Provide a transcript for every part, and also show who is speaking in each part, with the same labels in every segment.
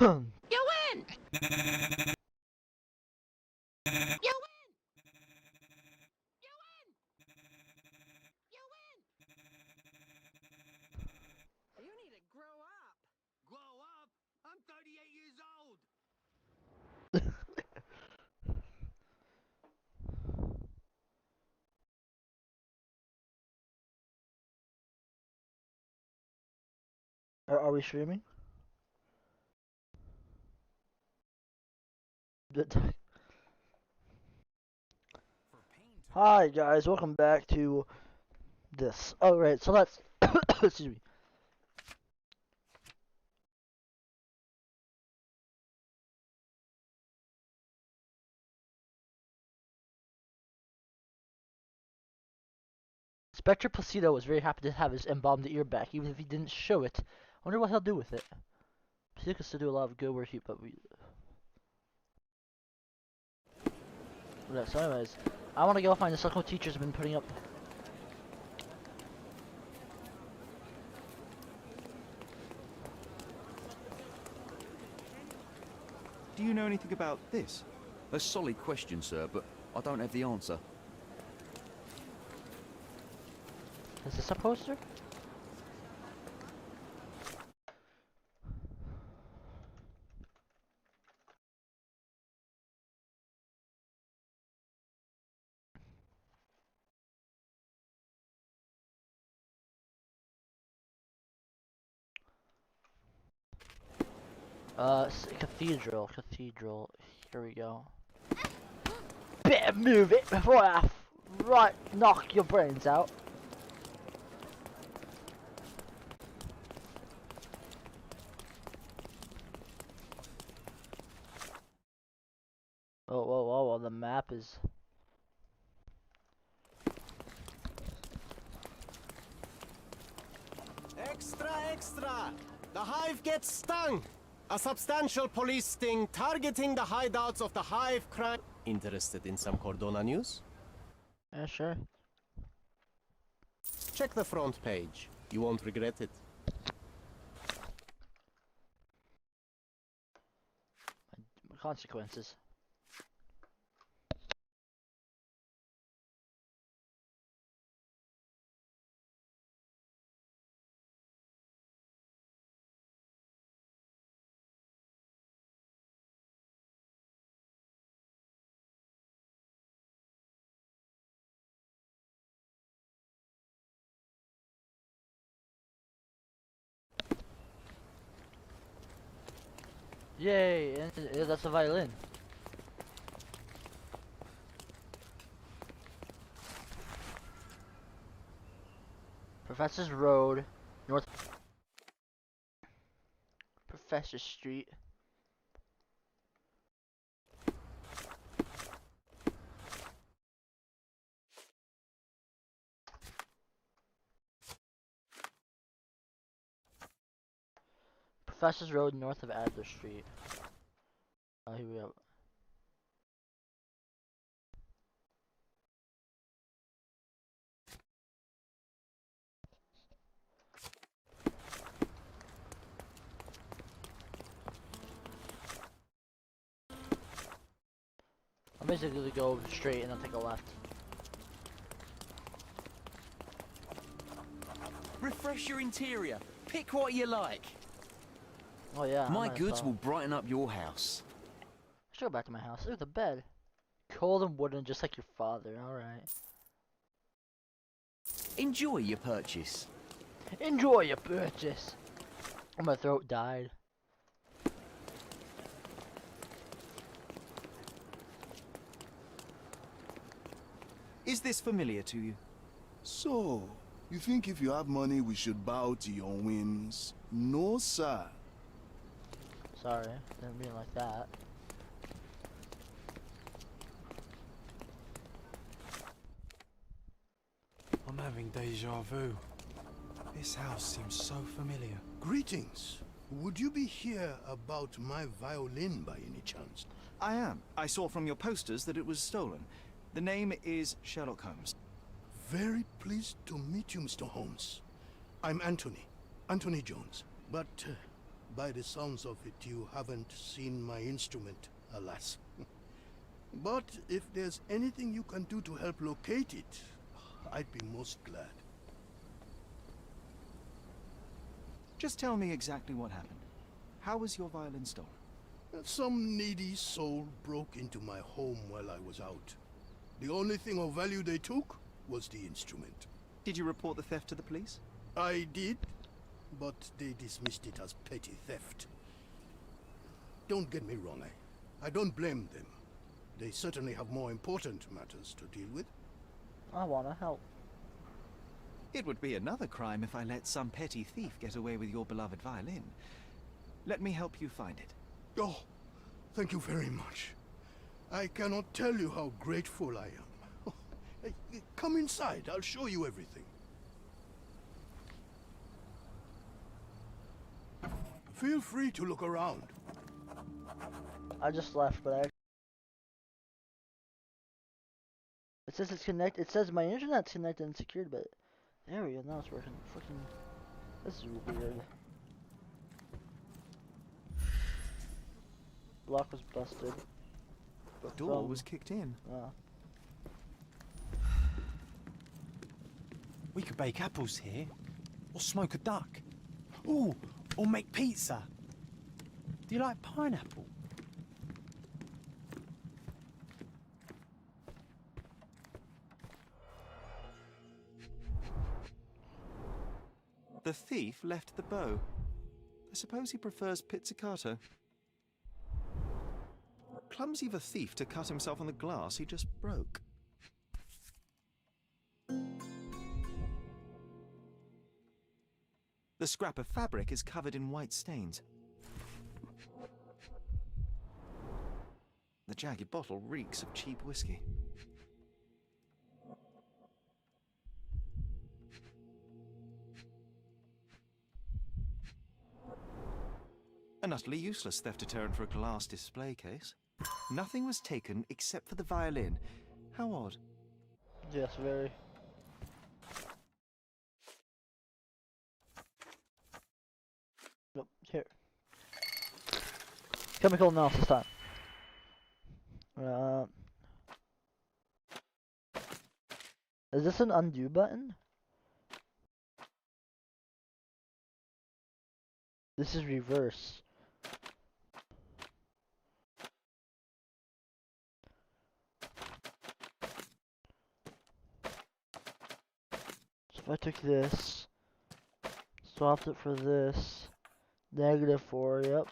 Speaker 1: You win! You win! You win! You win! You need to grow up. Grow up? I'm 38 years old.
Speaker 2: Are we streaming? Hi guys, welcome back to this. Alright, so let's excuse me. Spectre Placido was very happy to have his embalmed ear back, even if he didn't show it. I wonder what he'll do with it. Placido can still do a lot of good work, but we. Yeah, so anyways, I want to go find the circle teachers have been putting up.
Speaker 3: Do you know anything about this?
Speaker 4: A solid question, sir, but I don't have the answer.
Speaker 2: Is this a poster? Cathedral. Here we go. Better move it before I right knock your brains out. Oh, whoa, the map is.
Speaker 5: Extra, extra! The Hive gets stung! A substantial police sting targeting the hideouts of the Hive crime. Interested in some Cordona news?
Speaker 2: Yeah, sure.
Speaker 5: Check the front page. You won't regret it.
Speaker 2: Consequences. Yay! And that's a violin. Professor's Road, North. Professor Street. Professor's Road, north of Adler Street. Oh, here we go. I'm basically gonna go straight and then take a left.
Speaker 4: Refresh your interior. Pick what you like.
Speaker 2: Oh yeah.
Speaker 4: My goods will brighten up your house.
Speaker 2: Let's go back to my house. Ooh, the bed. Cold and wooden, just like your father. Alright.
Speaker 4: Enjoy your purchase.
Speaker 2: Enjoy your purchase. My throat died.
Speaker 3: Is this familiar to you?
Speaker 6: So, you think if you have money we should bow to your whims? No, sir.
Speaker 2: Sorry, didn't mean like that.
Speaker 7: I'm having deja vu. This house seems so familiar.
Speaker 8: Greetings. Would you be here about my violin by any chance?
Speaker 3: I am. I saw from your posters that it was stolen. The name is Sherlock Holmes.
Speaker 8: Very pleased to meet you, Mr. Holmes. I'm Anthony Jones. But By the sounds of it, you haven't seen my instrument, alas. But if there's anything you can do to help locate it, I'd be most glad.
Speaker 3: Just tell me exactly what happened. How was your violin stolen?
Speaker 8: Some needy soul broke into my home while I was out. The only thing of value they took was the instrument.
Speaker 3: Did you report the theft to the police?
Speaker 8: I did, but they dismissed it as petty theft. Don't get me wrong, I don't blame them. They certainly have more important matters to deal with.
Speaker 2: I wanna help.
Speaker 3: It would be another crime if I let some petty thief get away with your beloved violin. Let me help you find it.
Speaker 8: Oh, thank you very much. I cannot tell you how grateful I am. Oh, hey, come inside, I'll show you everything. Feel free to look around.
Speaker 2: I just left, but it says it's connected. It says my internet's connected and secured, but there we go. Now it's working. Fucking, this is weird. Lock was busted.
Speaker 3: The door was kicked in.
Speaker 7: We could bake apples here, or smoke a duck. Ooh, or make pizza. Do you like pineapple?
Speaker 3: The thief left the bow. I suppose he prefers pizzicato. Clumsy of a thief to cut himself on the glass he just broke. The scrap of fabric is covered in white stains. The jagged bottle reeks of cheap whiskey. An utterly useless theft deterrent for a glass display case. Nothing was taken except for the violin. How odd.
Speaker 2: Yes, very. Nope, here. Chemical analysis time. Is this an undo button? This is reverse. So if I took this, swapped it for this, -4, yep.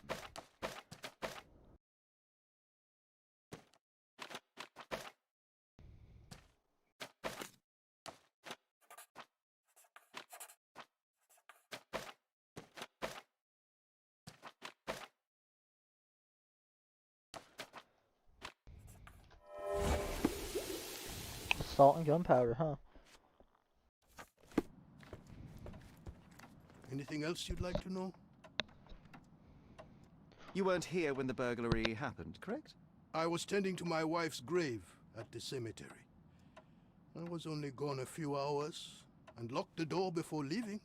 Speaker 2: Salt and gunpowder, huh?
Speaker 8: Anything else you'd like to know?
Speaker 3: You weren't here when the burglary happened, correct?
Speaker 8: I was tending to my wife's grave at the cemetery. I was only gone a few hours and locked the door before leaving.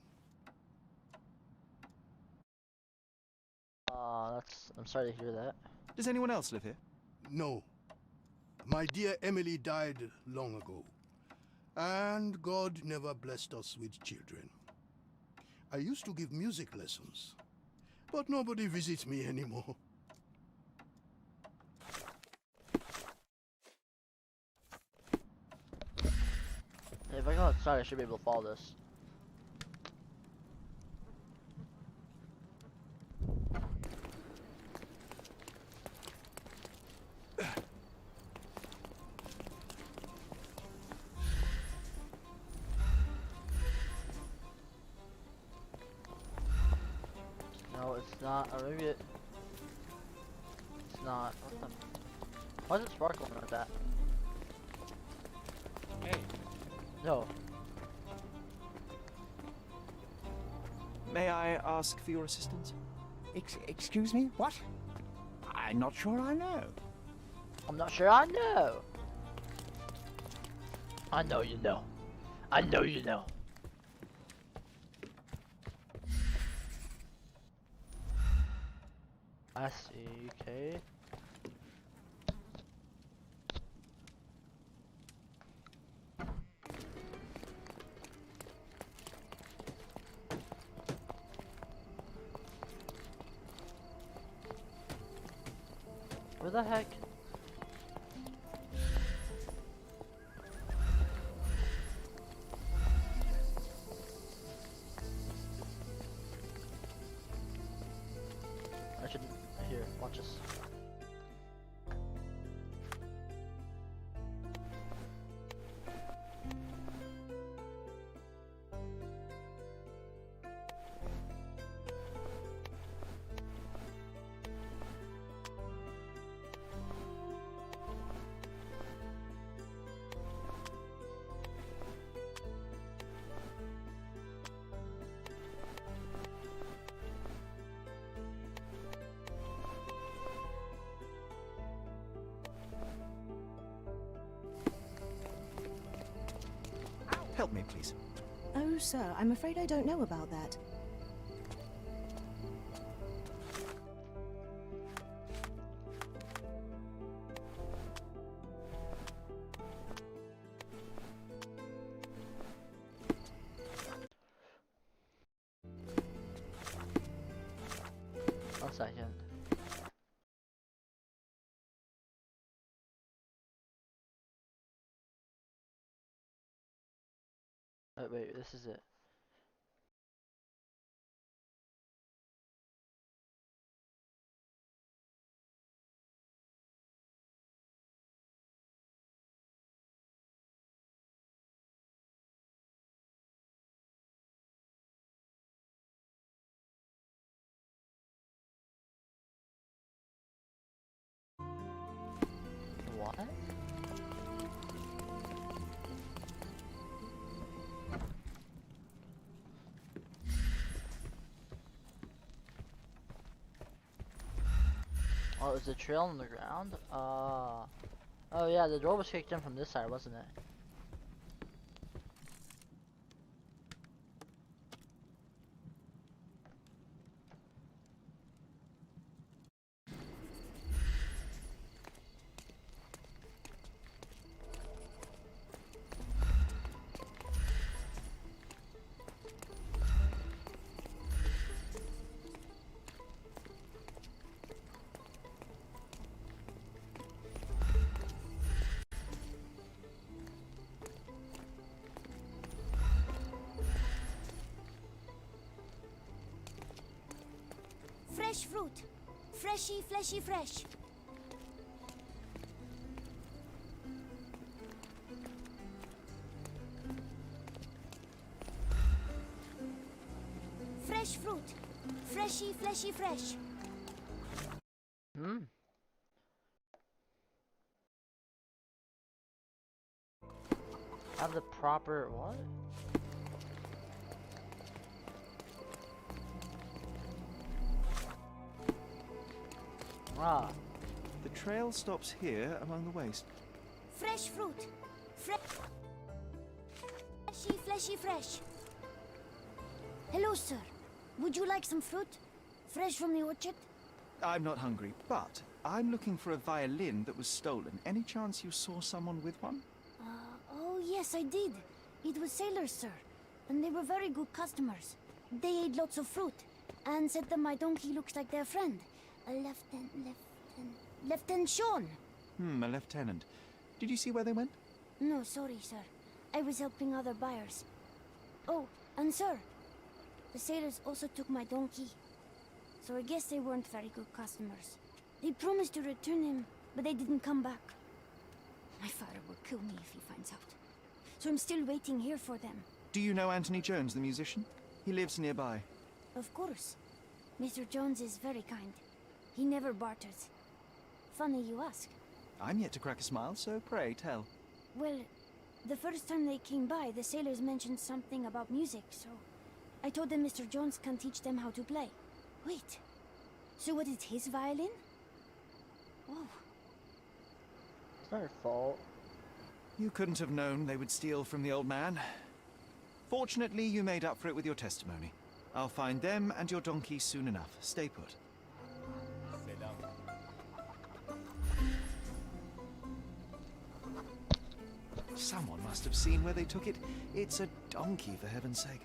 Speaker 2: I'm sorry to hear that.
Speaker 3: Does anyone else live here?
Speaker 8: No. My dear Emily died long ago. And God never blessed us with children. I used to give music lessons, but nobody visits me anymore.
Speaker 2: If I go outside, I should be able to follow this. No, it's not. Or maybe it's not. What the? Why is it sparkling like that?
Speaker 7: Hey.
Speaker 2: No.
Speaker 3: May I ask for your assistance?
Speaker 9: Excuse me? What? I'm not sure I know.
Speaker 2: I'm not sure I know. I know you know. I know you know. I see, okay. Where the heck? I should, here, watch this.
Speaker 3: Help me, please.
Speaker 10: Oh, sir, I'm afraid I don't know about that.
Speaker 2: One second. Oh, wait, this is it. What? Oh, is the trail on the ground? Oh yeah, the door was kicked in from this side, wasn't it?
Speaker 10: Fresh fruit. Freshy, fleshy, fresh. Fresh fruit. Freshy, fleshy, fresh.
Speaker 2: Hmm. Have the proper what? Ah.
Speaker 3: The trail stops here among the waste.
Speaker 10: Fresh fruit. Freshy, fleshy, fresh. Hello, sir. Would you like some fruit? Fresh from the orchard?
Speaker 3: I'm not hungry, but I'm looking for a violin that was stolen. Any chance you saw someone with one?
Speaker 10: Oh, yes, I did. It was sailors, sir. And they were very good customers. They ate lots of fruit and said that my donkey looks like their friend. Lieutenant Sean.
Speaker 3: A lieutenant. Did you see where they went?
Speaker 10: No, sorry, sir. I was helping other buyers. Oh, and sir, the sailors also took my donkey. So I guess they weren't very good customers. They promised to return him, but they didn't come back. My father will kill me if he finds out. So I'm still waiting here for them.
Speaker 3: Do you know Anthony Jones, the musician? He lives nearby.
Speaker 10: Of course. Mr. Jones is very kind. He never barters. Funny you ask.
Speaker 3: I'm yet to crack a smile, so pray tell.
Speaker 10: Well, the first time they came by, the sailors mentioned something about music, so I told them Mr. Jones can teach them how to play. Wait, so what is his violin? Oh.
Speaker 2: It's not your fault.
Speaker 3: You couldn't have known they would steal from the old man. Fortunately, you made up for it with your testimony. I'll find them and your donkey soon enough. Stay put. Someone must have seen where they took it. It's a donkey, for heaven's sake.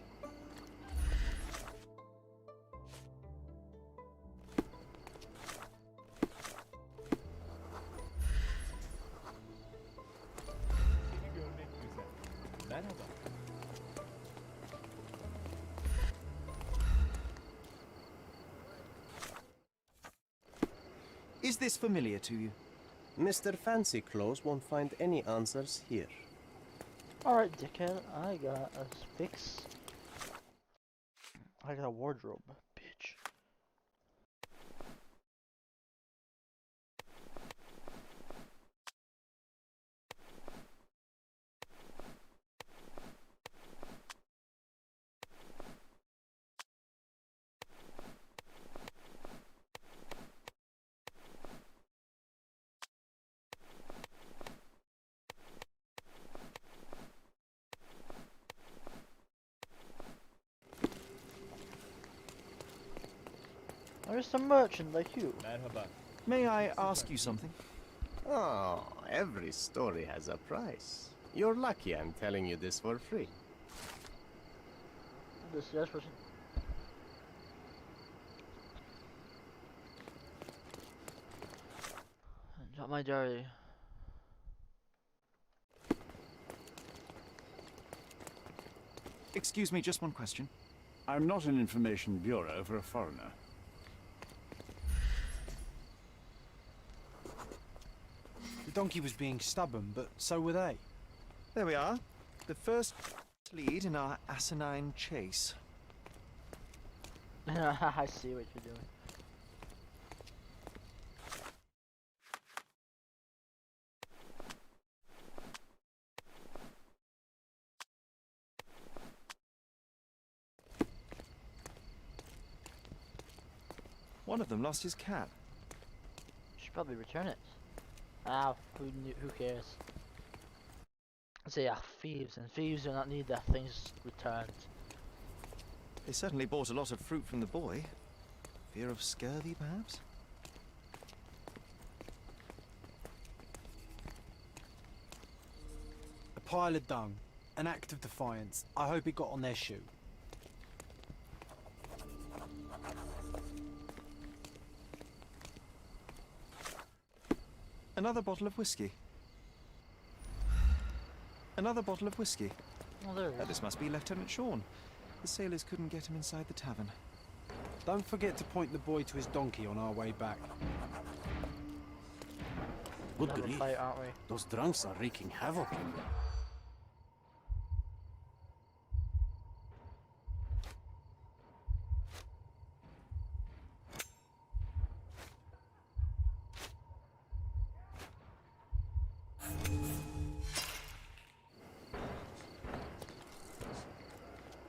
Speaker 3: Is this familiar to you?
Speaker 5: Mr. Fancy Clothes won't find any answers here.
Speaker 2: Alright, dickhead, I got a fix. I got a wardrobe, bitch. I'm just a merchant like you.
Speaker 3: May I ask you something?
Speaker 5: Oh, every story has a price. You're lucky I'm telling you this for free.
Speaker 2: This yes person. Drop my diary.
Speaker 3: Excuse me, just one question.
Speaker 11: I'm not an information bureau for a foreigner.
Speaker 7: The donkey was being stubborn, but so were they.
Speaker 3: There we are. The first lead in our asinine chase.
Speaker 2: I see what you're doing.
Speaker 3: One of them lost his cap.
Speaker 2: Should probably return it. Ah, who cares? They are thieves, and thieves do not need their things returned.
Speaker 3: They certainly bought a lot of fruit from the boy. Fear of scurvy, perhaps?
Speaker 7: A pile of dung. An act of defiance. I hope it got on their shoe.
Speaker 3: Another bottle of whiskey. Another bottle of whiskey.
Speaker 2: Oh, there it is.
Speaker 3: This must be Lieutenant Sean. The sailors couldn't get him inside the tavern.
Speaker 7: Don't forget to point the boy to his donkey on our way back.
Speaker 5: Good
Speaker 2: Another
Speaker 5: grief.
Speaker 2: fight, aren't we?
Speaker 5: Those drunks are wreaking havoc in there.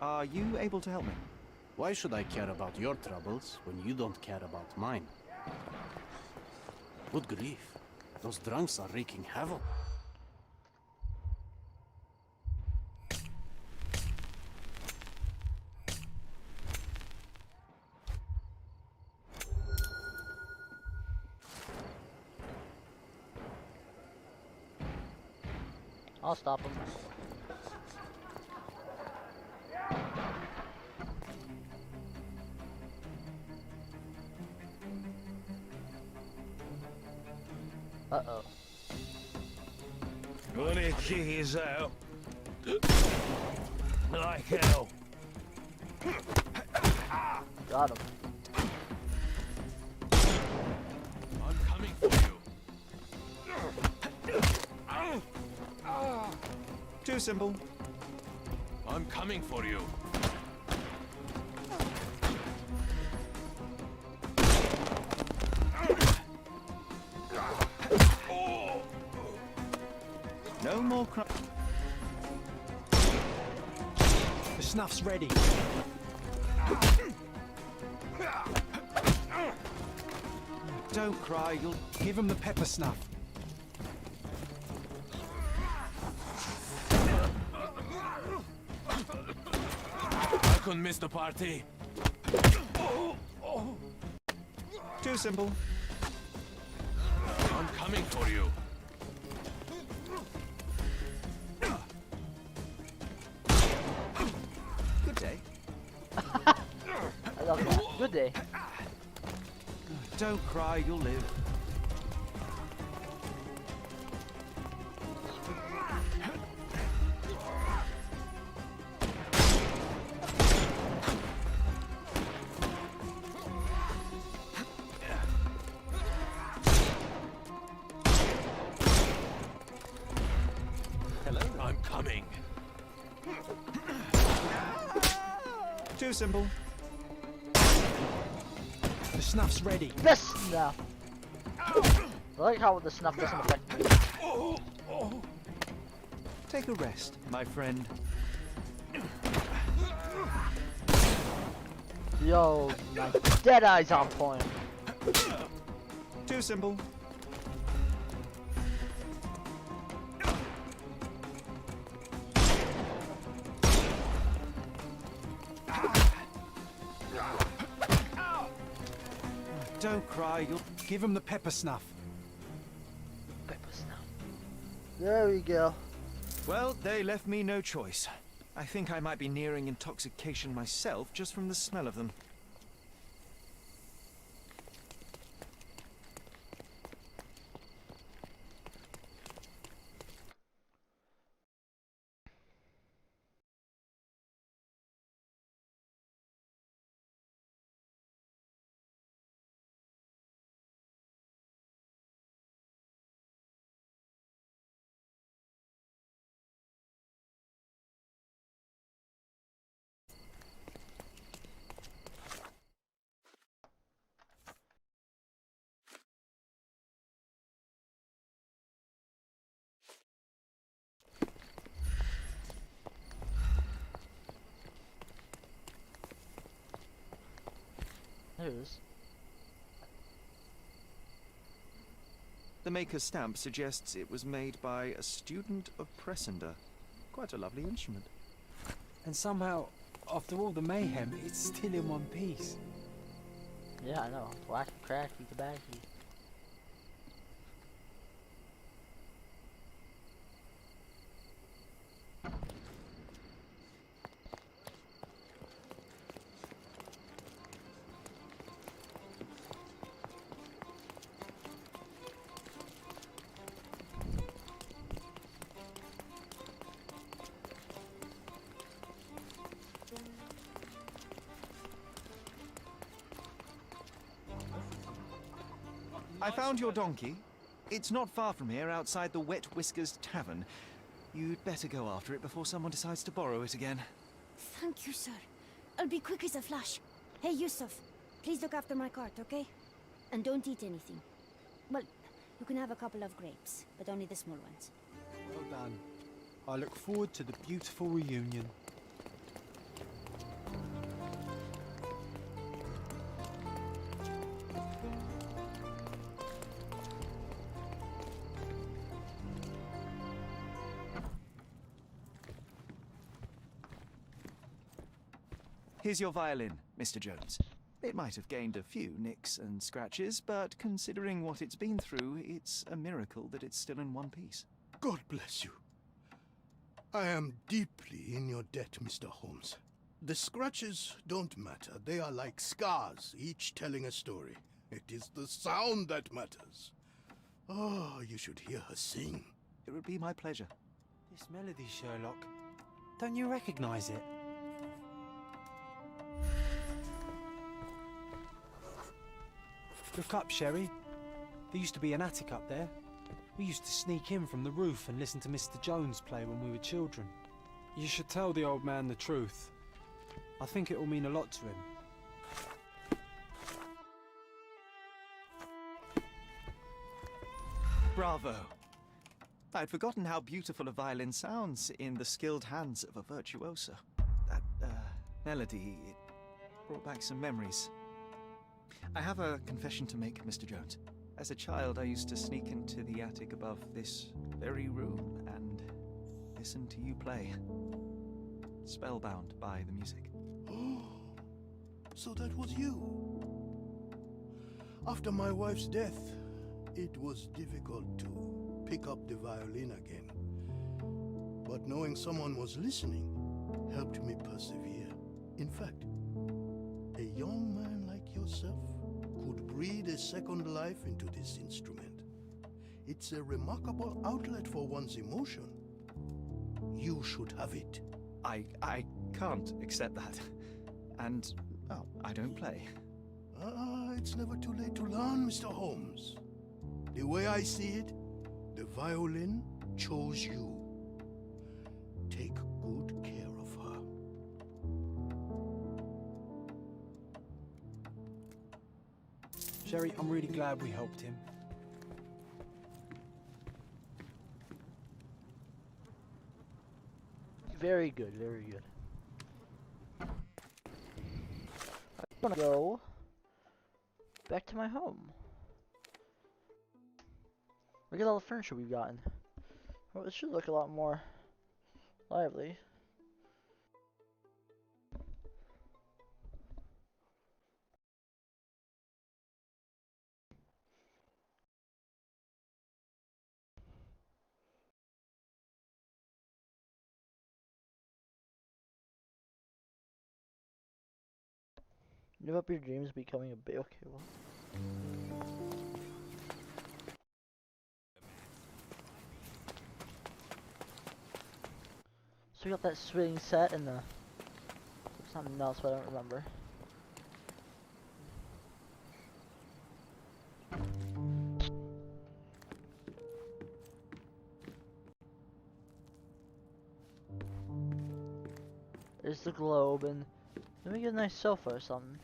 Speaker 3: Are you able to help me?
Speaker 5: Why should I care about your troubles when you don't care about mine? Good grief. Those drunks are wreaking havoc.
Speaker 2: I'll stop him. Uh-oh.
Speaker 1: Gonna kick his out. Like hell.
Speaker 2: Got him.
Speaker 1: I'm coming for you.
Speaker 3: Too simple.
Speaker 1: I'm coming for you.
Speaker 3: No more cry.
Speaker 7: The snuff's ready.
Speaker 3: Don't cry, you'll...
Speaker 7: Give him the pepper snuff.
Speaker 1: I couldn't miss the party.
Speaker 3: Too simple.
Speaker 1: I'm coming for you.
Speaker 2: Good day.
Speaker 3: Don't cry, you'll live.
Speaker 4: Hello? I'm coming.
Speaker 3: Too simple.
Speaker 7: The snuff's ready.
Speaker 2: The snuff. I like how the snuff doesn't affect me.
Speaker 3: Take a rest, my friend.
Speaker 2: Yo, my dead eye's on point.
Speaker 3: Too simple. Don't cry, you'll...
Speaker 7: Give him the pepper snuff.
Speaker 2: Pepper snuff. There we go.
Speaker 3: Well, they left me no choice. I think I might be nearing intoxication myself just from the smell of them.
Speaker 2: There it is.
Speaker 3: The maker's stamp suggests it was made by a student of Pressender. Quite a lovely instrument.
Speaker 7: And somehow, after all the mayhem, it's still in one piece.
Speaker 2: Yeah, I know. Wacky, cracky, tobacco.
Speaker 3: I found your donkey. It's not far from here, outside the Wet Whiskers Tavern. You'd better go after it before someone decides to borrow it again.
Speaker 10: Thank you, sir. I'll be quick as a flash. Hey, Yusuf, please look after my cart, okay? And don't eat anything. Well, you can have a couple of grapes, but only the small ones.
Speaker 7: Well done. I look forward to the beautiful reunion.
Speaker 3: Here's your violin, Mr. Jones. It might have gained a few nicks and scratches, but considering what it's been through, it's a miracle that it's still in one piece.
Speaker 8: God bless you. I am deeply in your debt, Mr. Holmes. The scratches don't matter. They are like scars, each telling a story. It is the sound that matters. Oh, you should hear her sing.
Speaker 3: It would be my pleasure.
Speaker 7: This melody, Sherlock. Don't you recognize it? Look up, Sherry. There used to be an attic up there. We used to sneak in from the roof and listen to Mr. Jones play when we were children. You should tell the old man the truth. I think it will mean a lot to him.
Speaker 3: Bravo! I'd forgotten how beautiful a violin sounds in the skilled hands of a virtuoso. That, melody, it brought back some memories. I have a confession to make, Mr. Jones. As a child, I used to sneak into the attic above this very room and listen to you play. Spellbound by the music.
Speaker 8: Oh, so that was you. After my wife's death, it was difficult to pick up the violin again. But knowing someone was listening helped me persevere. In fact, a young man like yourself could breathe a second life into this instrument. It's a remarkable outlet for one's emotion. You should have it.
Speaker 3: I can't accept that. And, well, I don't play.
Speaker 8: It's never too late to learn, Mr. Holmes. The way I see it, the violin chose you. Take good care of her.
Speaker 7: Sherry, I'm really glad we helped him.
Speaker 2: Very good, very good. I'm gonna go back to my home. Look at all the furniture we've gotten. Well, it should look a lot more lively. Give up your dreams becoming a bit okay. Well. So we got that swing set and the something else, but I don't remember. There's the globe, and let me get a nice sofa or something.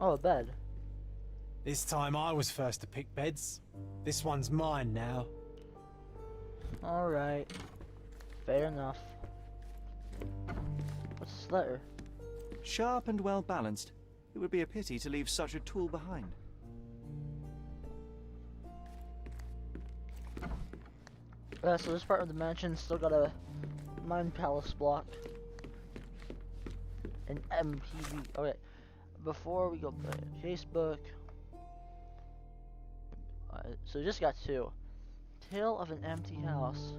Speaker 2: Oh, a bed.
Speaker 7: This time I was first to pick beds. This one's mine now.
Speaker 2: Alright. Fair enough. What's this letter?
Speaker 3: Sharp and well balanced. It would be a pity to leave such a tool behind.
Speaker 2: So this part of the mansion still got a mine palace block. An MPV. Okay. Before we go play Facebook. So just got 2. Tale of an Empty House.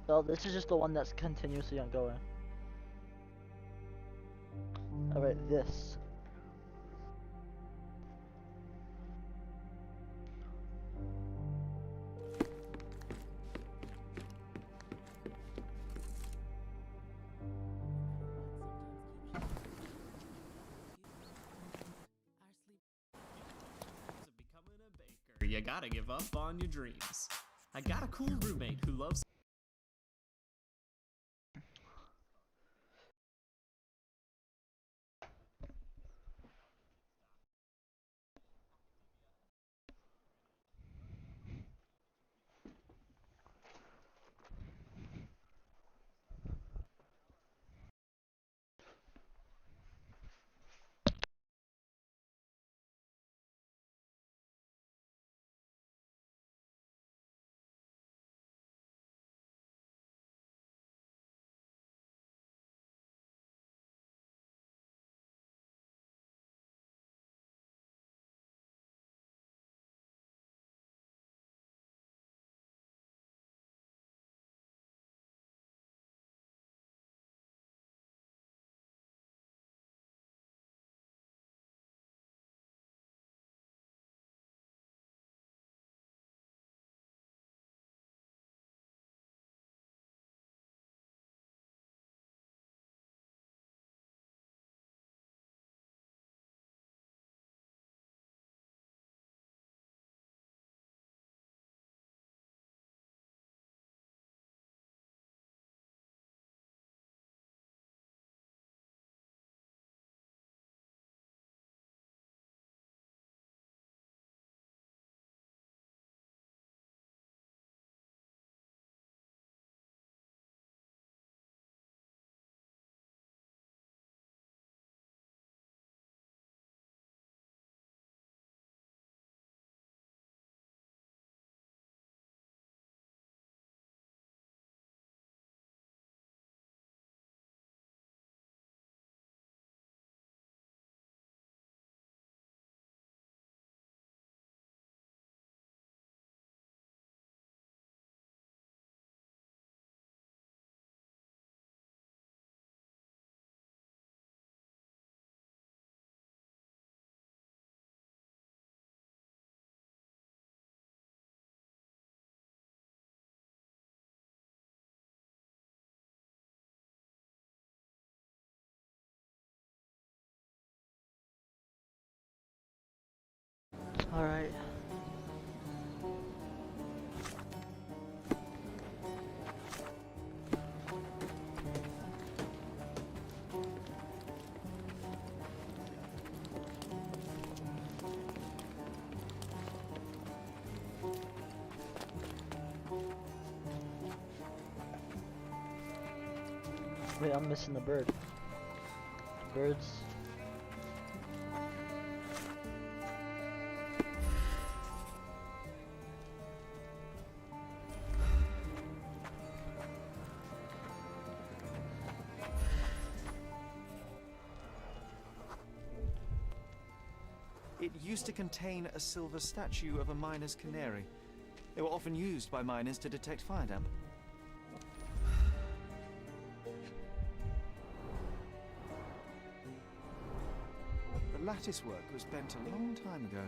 Speaker 2: Well, this is just the one that's continuously ongoing. Alright, this.
Speaker 12: You gotta give up on your dreams. I got a cool roommate who loves
Speaker 2: Alright. Wait, I'm missing the bird. Birds.
Speaker 3: It used to contain a silver statue of a miner's canary. They were often used by miners to detect fire damp. The lattice work was bent a long time ago.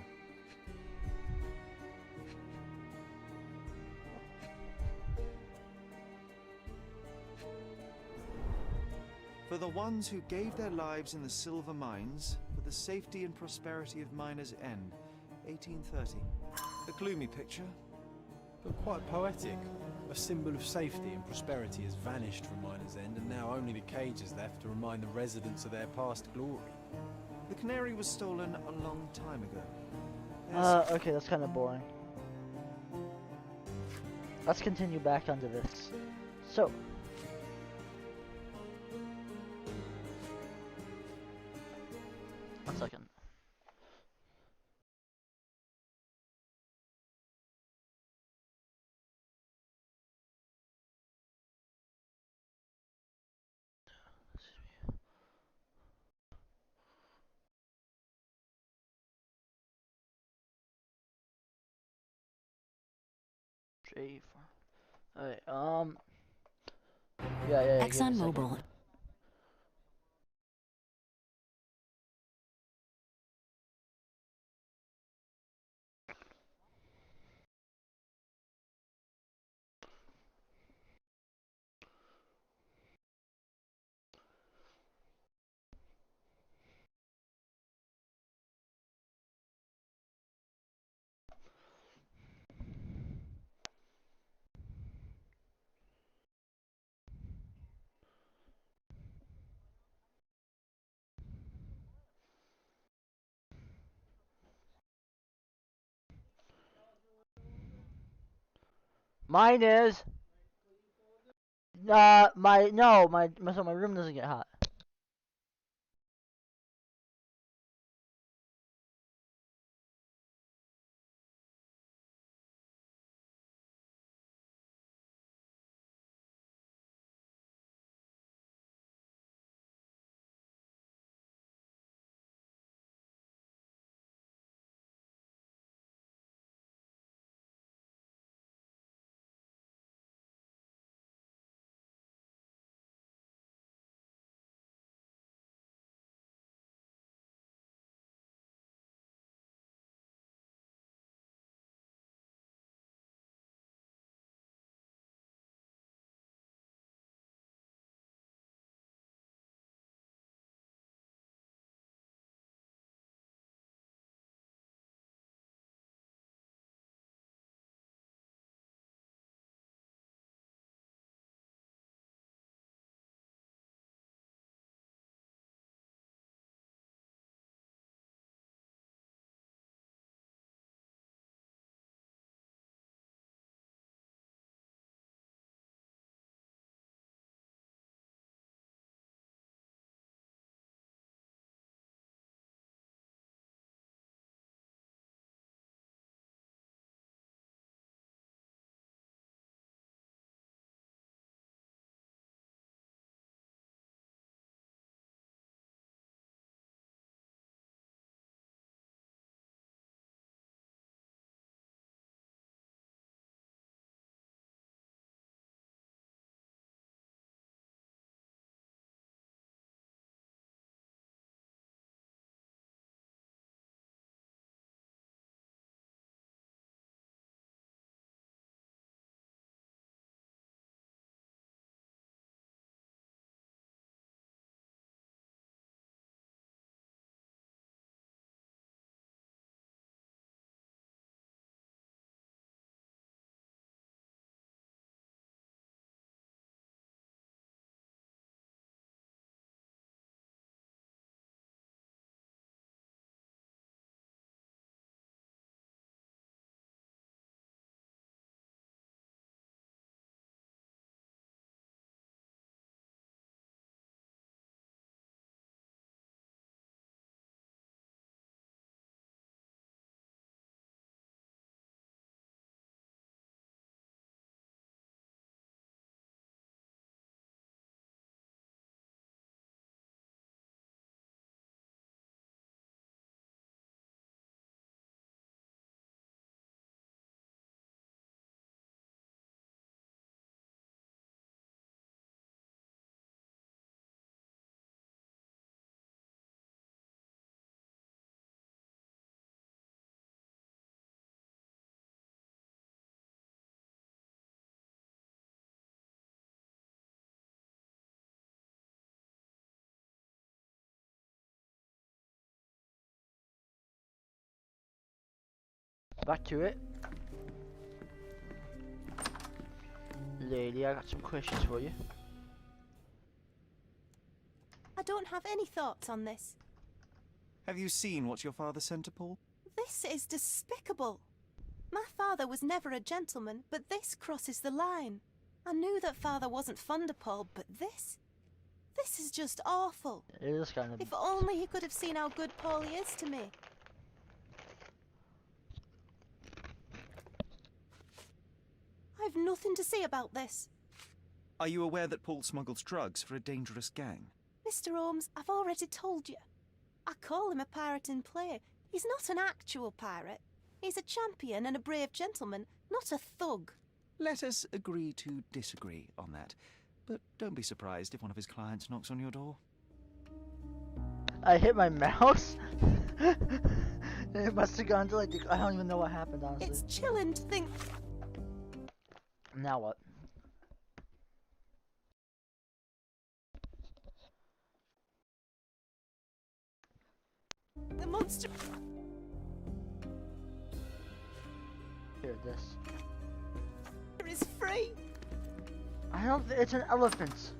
Speaker 3: For the ones who gave their lives in the silver mines, for the safety and prosperity of Miners' End, 1830. A gloomy picture,
Speaker 7: But quite poetic. A symbol of safety and prosperity has vanished from Miners' End, and now only the cage is left to remind the residents of their past glory.
Speaker 3: The canary was stolen a long time ago.
Speaker 2: Okay, that's kind of boring. Let's continue back onto this. So. One second. J4. Alright, yeah.
Speaker 13: ExxonMobil.
Speaker 2: Mine is so my room doesn't get hot. Back to it. Lady, I got some questions for you.
Speaker 13: I don't have any thoughts on this.
Speaker 3: Have you seen what your father sent to Paul?
Speaker 13: This is despicable. My father was never a gentleman, but this crosses the line. I knew that father wasn't fond of Paul, but this is just awful.
Speaker 2: It is kind of...
Speaker 13: If only he could have seen how good Paulie is to me. I've nothing to say about this.
Speaker 3: Are you aware that Paul smuggles drugs for a dangerous gang?
Speaker 13: Mr. Holmes, I've already told you. I call him a pirate in play. He's not an actual pirate. He's a champion and a brave gentleman, not a thug.
Speaker 3: Let us agree to disagree on that. But don't be surprised if one of his clients knocks on your door.
Speaker 2: I hit my mouse? It must have gone to like I don't even know what happened, honestly.
Speaker 13: It's chilling to think...
Speaker 2: Now what?
Speaker 13: The monster...
Speaker 2: Here, this.
Speaker 13: is free.
Speaker 2: I don't it's an elephant.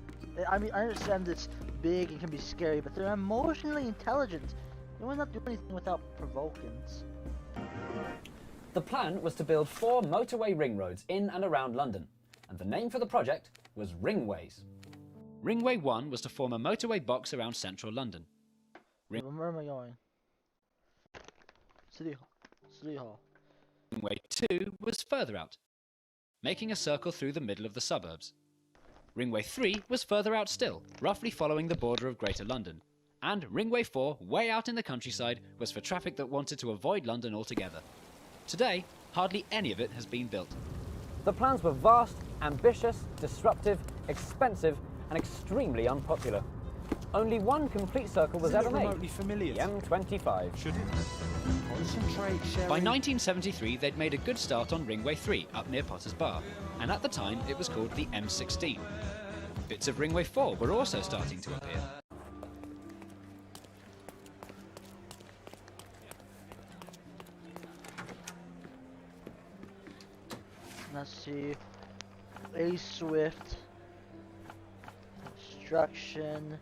Speaker 2: I mean, I understand it's big and can be scary, but they're emotionally intelligent. They will not do anything without provokings.
Speaker 14: The plan was to build 4 motorway ring roads in and around London, and the name for the project was Ringways.
Speaker 15: Ringway 1 was to form a motorway box around central London.
Speaker 2: Where am I going? City Hall. City Hall.
Speaker 15: Ringway 2 was further out, making a circle through the middle of the suburbs. Ringway 3 was further out still, roughly following the border of Greater London. And Ringway 4, way out in the countryside, was for traffic that wanted to avoid London altogether. Today, hardly any of it has been built.
Speaker 14: The plans were vast, ambitious, disruptive, expensive, and extremely unpopular. Only one complete circle was ever made, the M25.
Speaker 7: Should it? Concentrate, Sherry.
Speaker 15: By 1973, they'd made a good start on Ringway 3 up near Potter's Bar, and at the time it was called the M16. Bits of Ringway 4 were also starting to appear.
Speaker 2: Let's see. A Swift. Construction.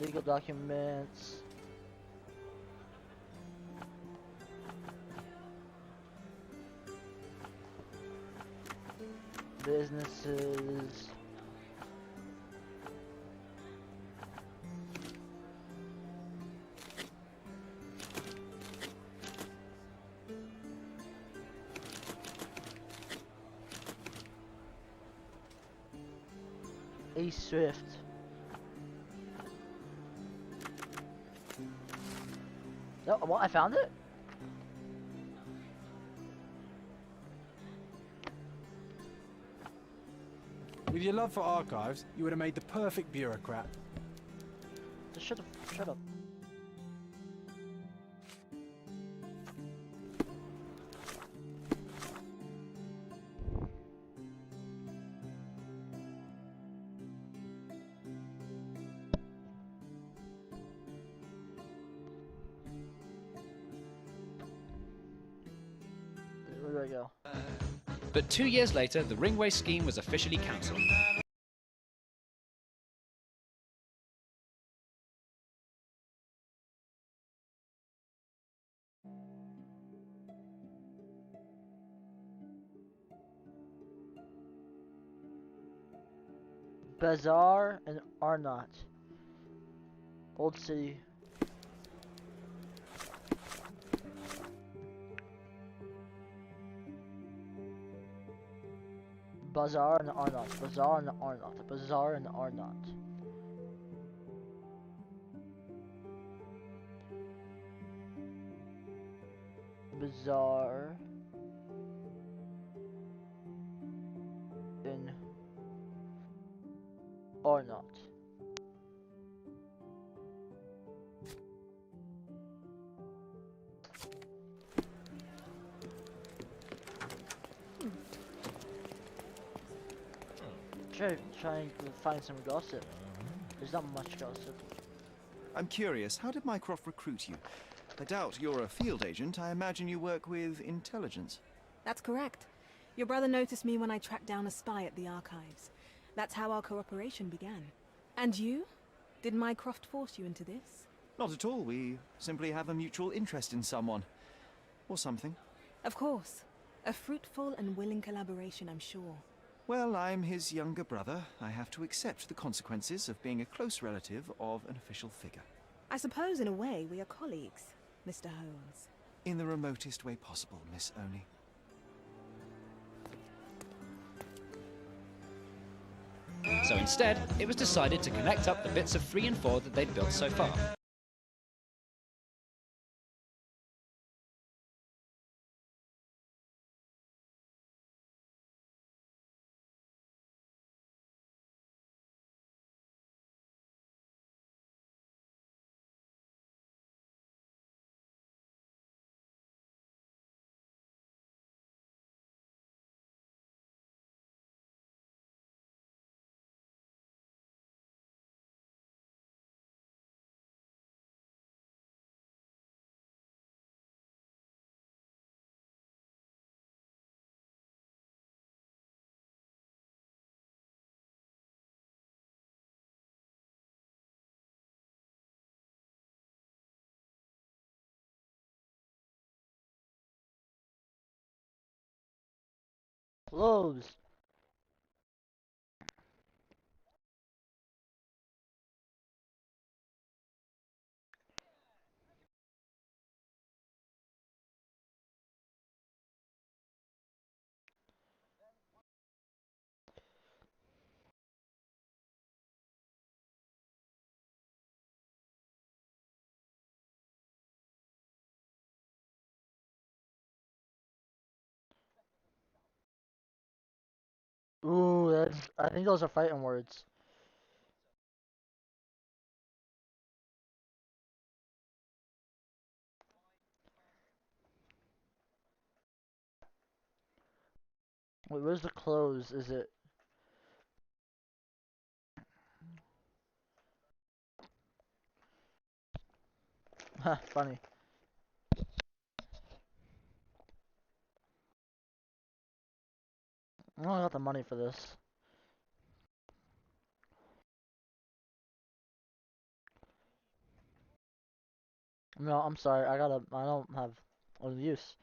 Speaker 2: Legal documents. Businesses. A Swift. No, what? I found it?
Speaker 7: With your love for archives, you would have made the perfect bureaucrat.
Speaker 2: Just shut up. Where do I go?
Speaker 15: But 2 years later, the Ringway scheme was officially cancelled.
Speaker 2: Bazaar and Arnott. Old City. Bazaar and Arnott. Bazaar and Arnott. Bazaar and Arnott. Bazaar in Arnott. Trying to find some gossip. There's not much gossip.
Speaker 3: I'm curious, how did Mycroft recruit you? I doubt you're a field agent. I imagine you work with intelligence.
Speaker 16: That's correct. Your brother noticed me when I tracked down a spy at the archives. That's how our cooperation began. And you? Did Mycroft force you into this?
Speaker 3: Not at all. We simply have a mutual interest in someone. Or something.
Speaker 16: Of course. A fruitful and willing collaboration, I'm sure.
Speaker 3: Well, I'm his younger brother. I have to accept the consequences of being a close relative of an official figure.
Speaker 16: I suppose, in a way, we are colleagues, Mr. Holmes.
Speaker 3: In the remotest way possible, Miss Oni.
Speaker 15: So instead, it was decided to connect up the bits of 3 and 4 that they'd built so far.
Speaker 2: Close. Ooh, I think those are fighting words. Wait, where's the close? Is it? Funny. I don't got the money for this. No, I'm sorry. I don't have any use.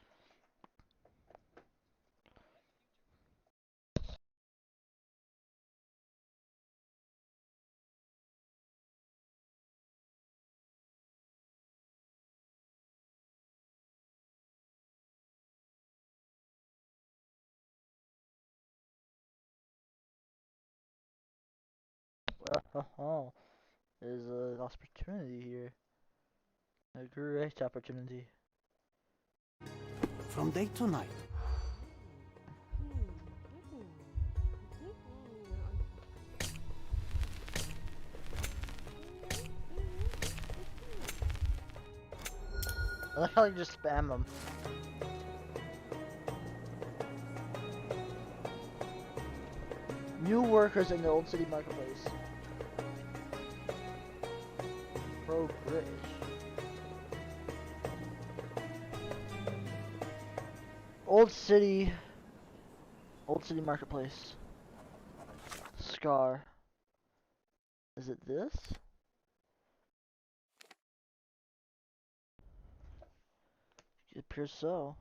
Speaker 2: Oh, there's an opportunity here. A great opportunity.
Speaker 5: From day to night.
Speaker 2: I like how you just spam them. New workers in the Old City Marketplace. Pro-British. Old City Marketplace. Scar. Is it this? It appears so.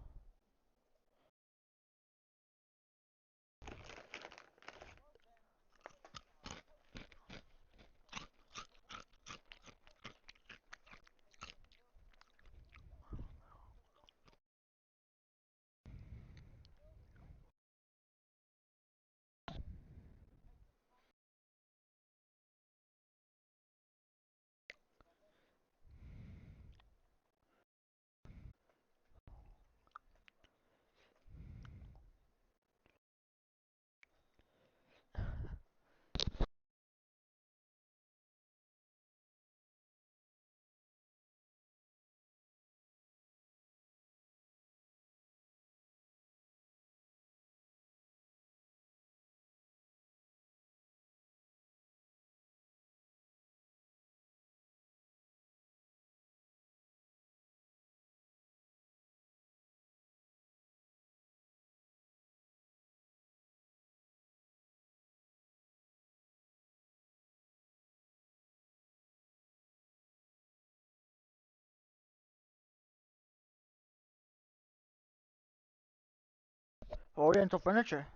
Speaker 2: Oriental furniture.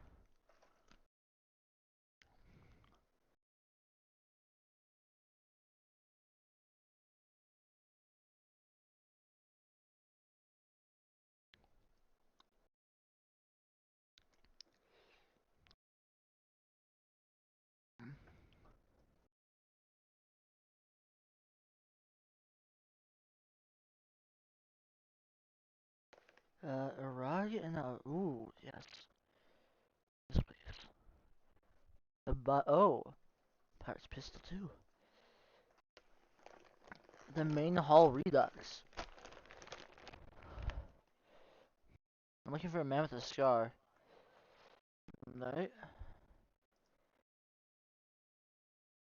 Speaker 2: A rug and a ooh yes. This place. Pirate's pistol too. The main hall redux. I'm looking for a man with a scar. Right.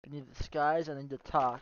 Speaker 2: I need the disguise. I need to talk.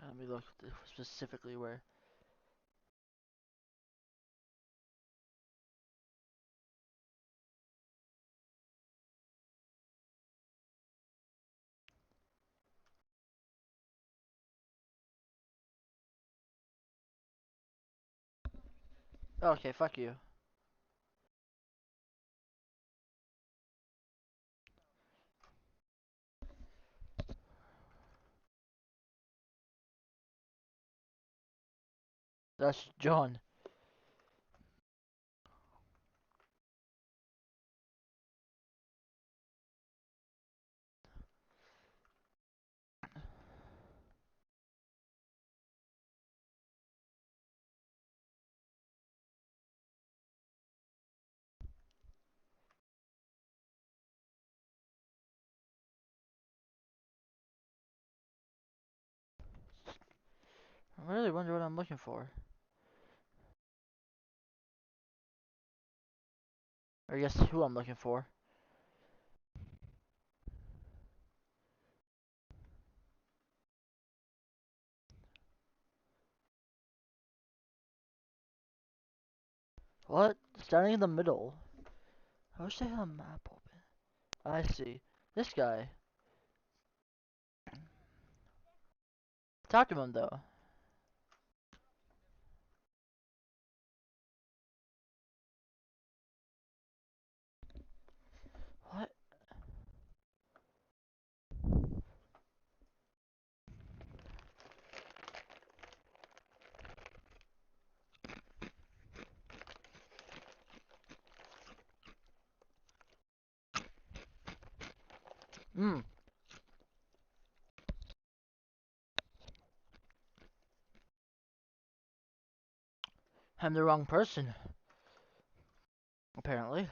Speaker 2: Let me look specifically where. Okay, fuck you. That's John. I really wonder what I'm looking for. Or I guess who I'm looking for. What? Standing in the middle. I wish they had a map open. I see. This guy. Talk to him though. What? Hmm. I'm the wrong person. Apparently.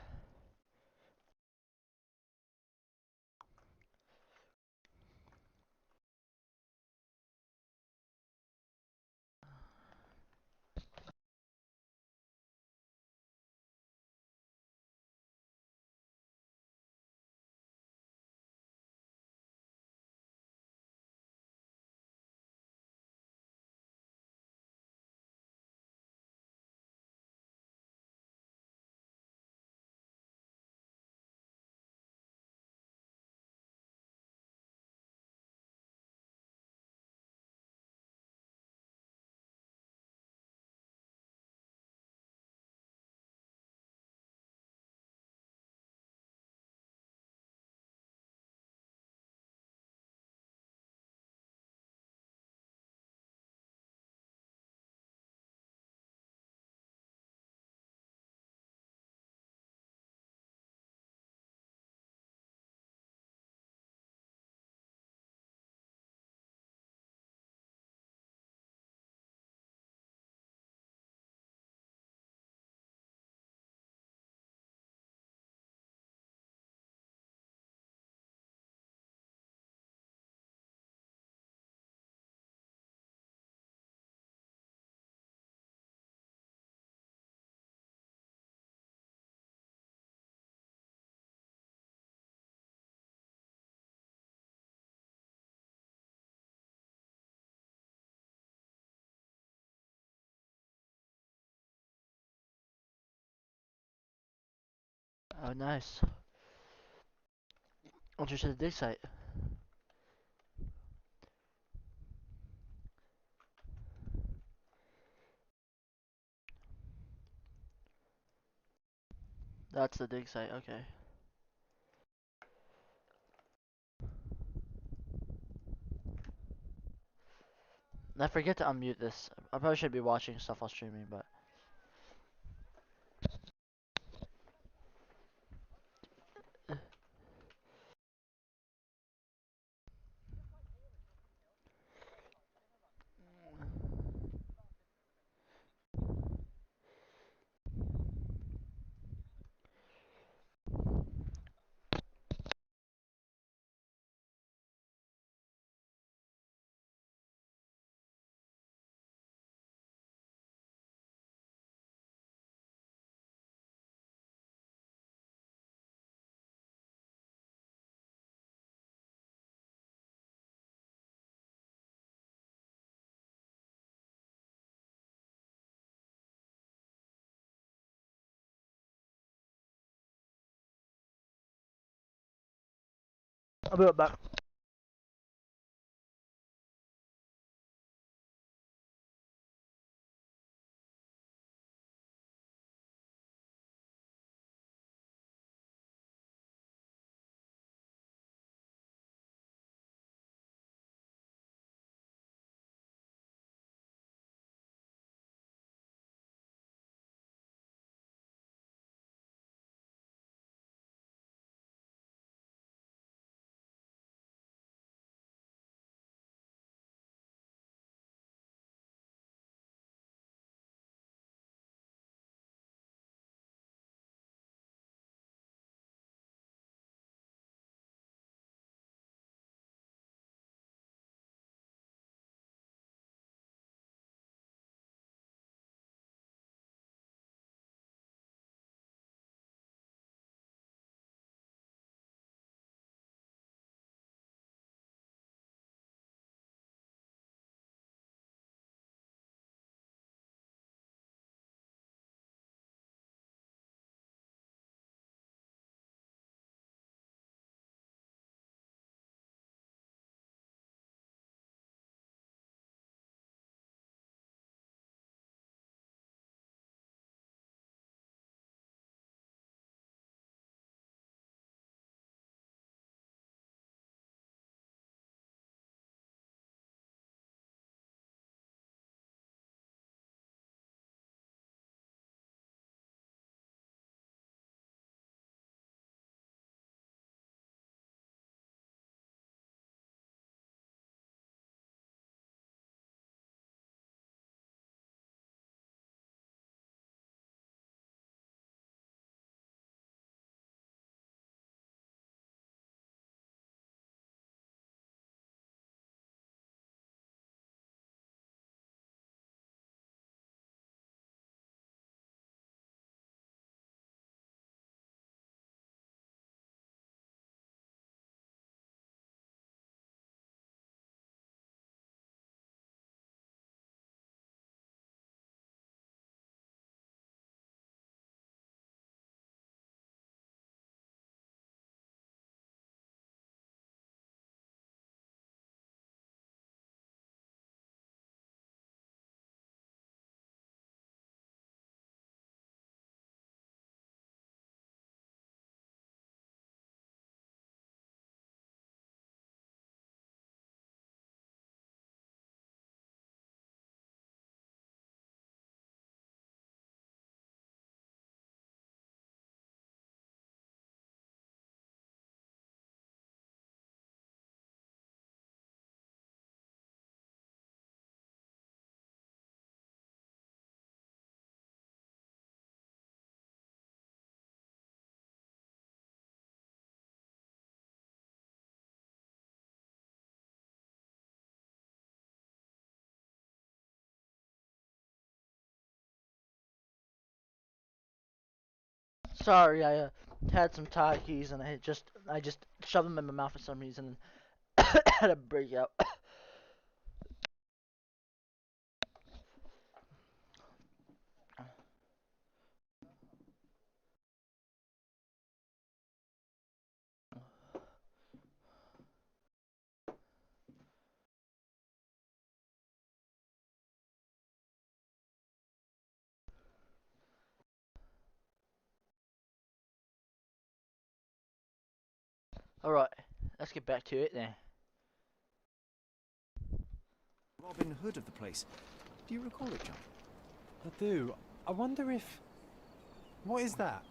Speaker 2: Oh, nice. Interested in dig site. That's the dig site, okay. I forget to unmute this. I probably should be watching stuff while streaming, but... I'll be right back. Sorry, I had some Thai keys and I just shoved them in my mouth for some reason and had a breakout. Alright, let's get back to it then.
Speaker 3: Robin Hood of the place. Do you recall it, John?
Speaker 7: I do. I wonder if... What is that?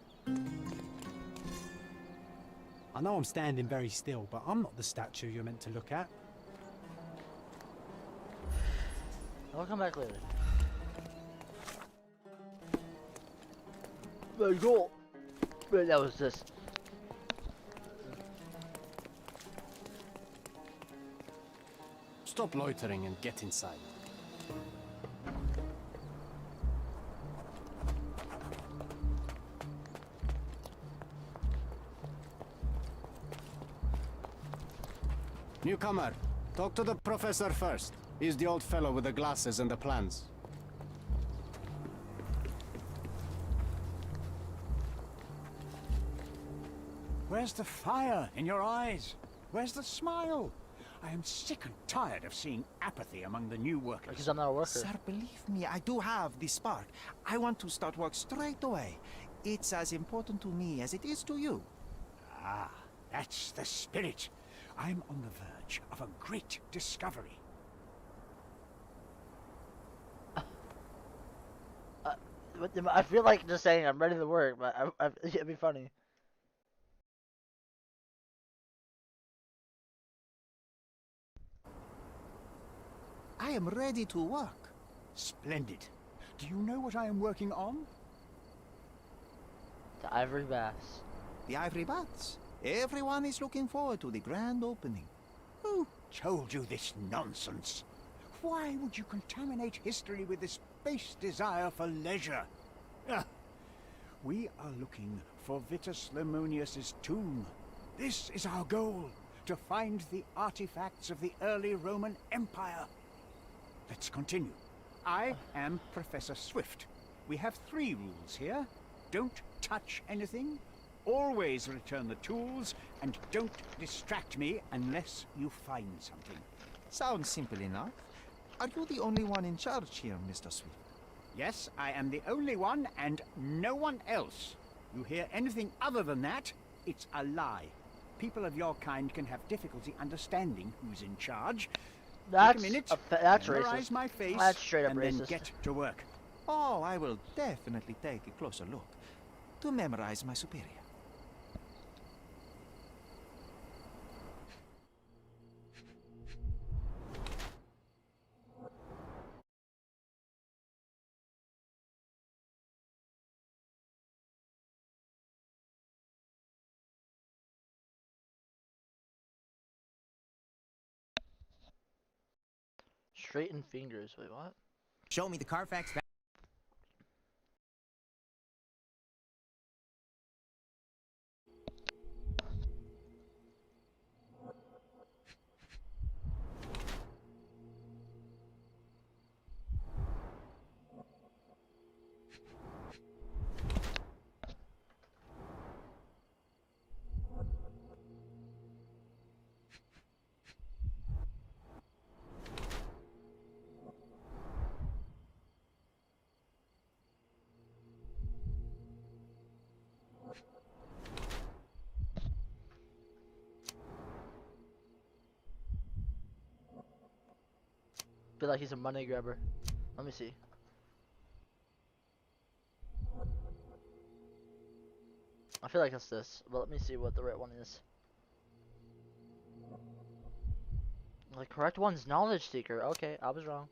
Speaker 7: I know I'm standing very still, but I'm not the statue you're meant to look at.
Speaker 2: I'll come back later. There you go. But that was just...
Speaker 5: Stop loitering and get inside. Newcomer, talk to the professor first. He's the old fellow with the glasses and the plans.
Speaker 9: Where's the fire in your eyes? Where's the smile? I am sick and tired of seeing apathy among the new workers.
Speaker 2: Because I'm not a worker.
Speaker 3: Sir, believe me, I do have the spark. I want to start work straight away. It's as important to me as it is to you.
Speaker 9: Ah, that's the spirit. I'm on the verge of a great discovery.
Speaker 2: I feel like just saying I'm ready to work, but it'd be funny.
Speaker 3: I am ready to work.
Speaker 9: Splendid. Do you know what I am working on?
Speaker 2: The ivory bats.
Speaker 3: The ivory bats. Everyone is looking forward to the grand opening.
Speaker 9: Who told you this nonsense? Why would you contaminate history with this base desire for leisure? We are looking for Vitus Lemonius's tomb. This is our goal, to find the artifacts of the early Roman Empire. Let's continue. I am Professor Swift. We have 3 rules here. Don't touch anything, always return the tools, and don't distract me unless you find something.
Speaker 3: Sounds simple enough. Are you the only one in charge here, Mr. Swift?
Speaker 9: Yes, I am the only one and no one else. You hear anything other than that, it's a lie. People of your kind can have difficulty understanding who's in charge.
Speaker 2: That's
Speaker 9: Take a minute,
Speaker 2: that's
Speaker 9: memorize
Speaker 2: racist.
Speaker 9: my face,
Speaker 2: That's straight up
Speaker 9: and
Speaker 2: racist.
Speaker 9: then get to work.
Speaker 3: Oh, I will definitely take a closer look to memorize my superior.
Speaker 2: Straighten fingers. Wait, what?
Speaker 4: Show me the Carfax.
Speaker 2: Feel like he's a money grabber. Let me see. I feel like it's this, but let me see what the right one is. The correct one's knowledge seeker. Okay, I was wrong.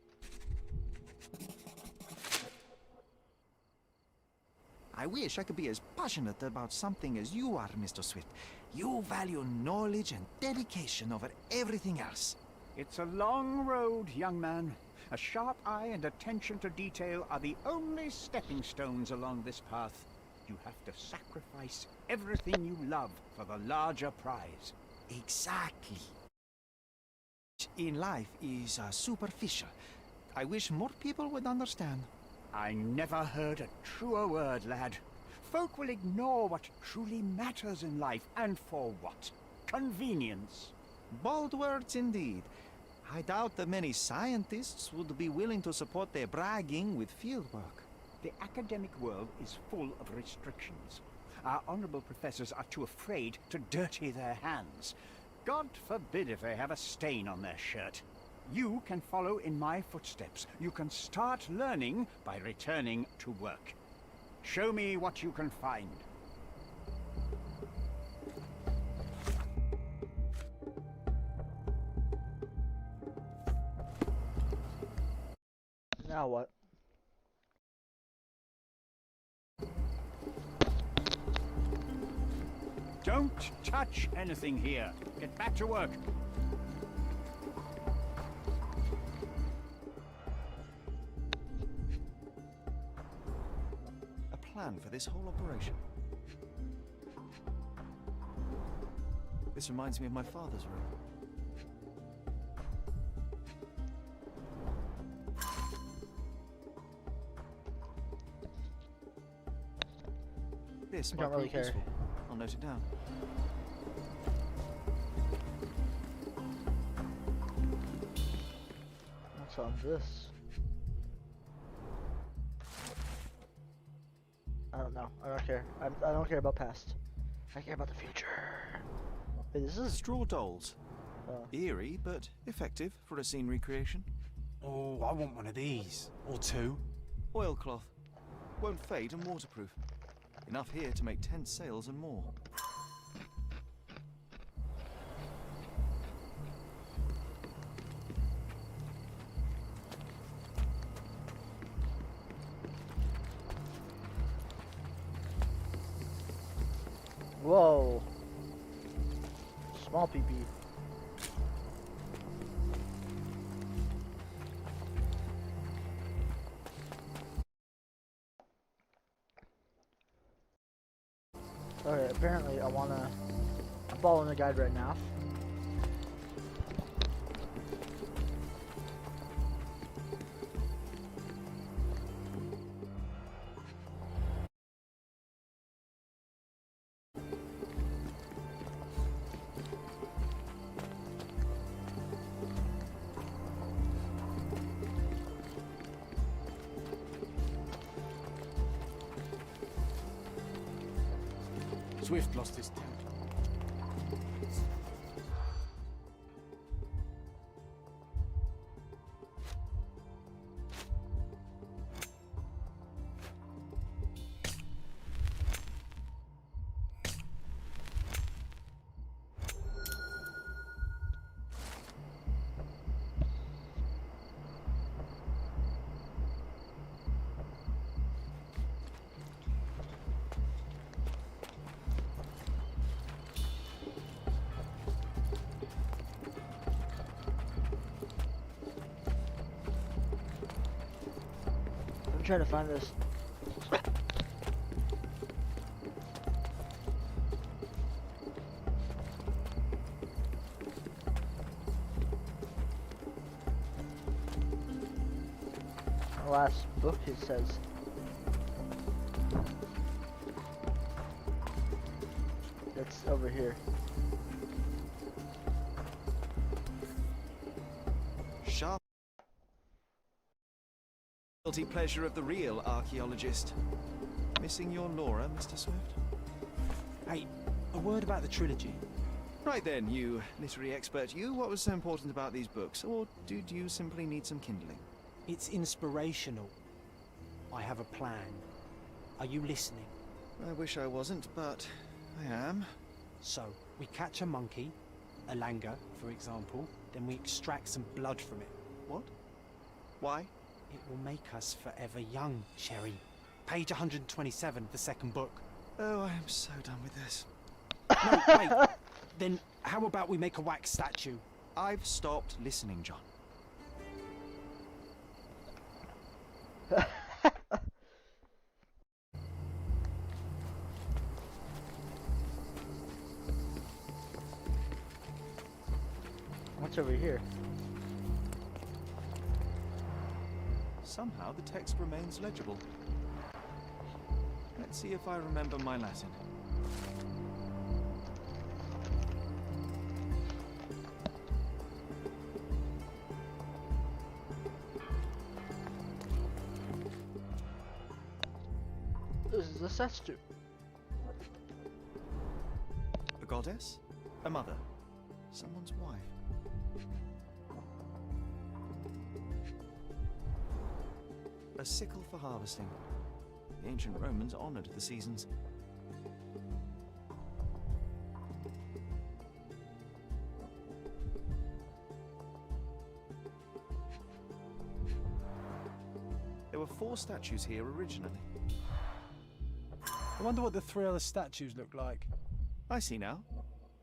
Speaker 3: I wish I could be as passionate about something as you are, Mr. Swift. You value knowledge and dedication over everything else.
Speaker 9: It's a long road, young man. A sharp eye and attention to detail are the only stepping stones along this path. You have to sacrifice everything you love for the larger prize.
Speaker 3: Exactly. In life is superficial. I wish more people would understand.
Speaker 9: I never heard a truer word, lad. Folk will ignore what truly matters in life, and for what? Convenience.
Speaker 3: Bold words indeed. I doubt that many scientists would be willing to support their bragging with fieldwork.
Speaker 9: The academic world is full of restrictions. our honourable professors are too afraid to dirty their hands. God forbid if they have a stain on their shirt. You can follow in my footsteps. You can start learning by returning to work. Show me what you can find.
Speaker 2: Now what?
Speaker 9: Don't touch anything here. Get back to work.
Speaker 3: A plan for this whole operation. This reminds me of my father's room. This
Speaker 2: I
Speaker 3: might
Speaker 2: don't really
Speaker 3: prove
Speaker 2: care.
Speaker 3: useful. I'll note it down.
Speaker 2: What's on this? I don't know. I don't care. I don't care about past. I care about the future. Wait, this is
Speaker 3: straw dolls. Eerie, but effective for a scene recreation.
Speaker 7: Oh, I want one of these. Or two.
Speaker 3: Oilcloth. Won't fade and waterproof. Enough here to make 10 sails and more.
Speaker 2: Whoa. Small PP. Okay, apparently I'm following the guide right now.
Speaker 7: Swift lost his temper. I'm trying to find this. The last book, it says. It's over here.
Speaker 3: Sharp. Guilty pleasure of the real archaeologist. Missing your Laura, Mr. Swift?
Speaker 7: Hey, a word about the trilogy.
Speaker 3: Right then, you literary expert, what was so important about these books? Or did you simply need some kindling?
Speaker 7: It's inspirational. I have a plan. Are you listening?
Speaker 3: I wish I wasn't, but I am.
Speaker 7: So, we catch a monkey, a langur, for example, then we extract some blood from it.
Speaker 3: What? Why?
Speaker 7: It will make us forever young, Sherry. Page 127, the second book.
Speaker 3: Oh, I am so done with this.
Speaker 7: No, wait. Then how about we make a wax statue?
Speaker 3: I've stopped listening, John.
Speaker 2: What's over here?
Speaker 3: Somehow the text remains legible. Let's see if I remember my Latin.
Speaker 2: This is a statue.
Speaker 3: A goddess? A mother? Someone's wife? A sickle for harvesting. The ancient Romans honored the seasons. There were 4 statues here originally.
Speaker 7: I wonder what the 3 other statues look like.
Speaker 3: I see now.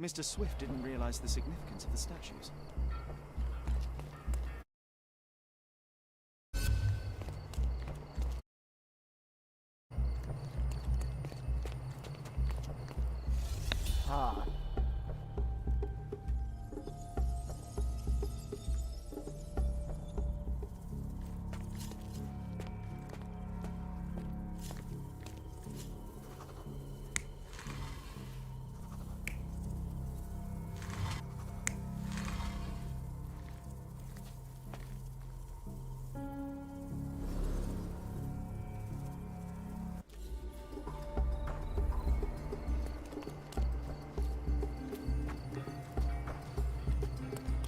Speaker 3: Mr. Swift didn't realize the significance of the statues.
Speaker 2: Ah.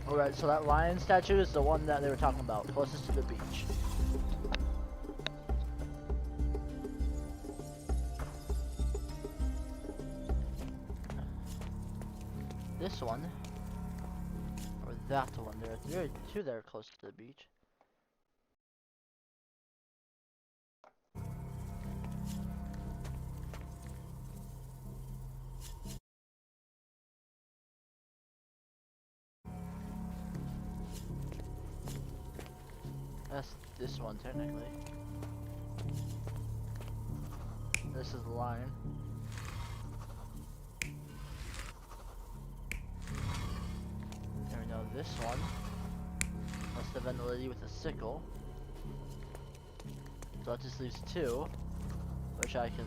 Speaker 2: Alright, so that lion statue is the one that they were talking about, closest to the beach. This one, or that one, there are 2 that are close to the beach. That's this one, technically. This is the lion. There we know this one. Must have been the lady with the sickle. So that just leaves 2, which I can...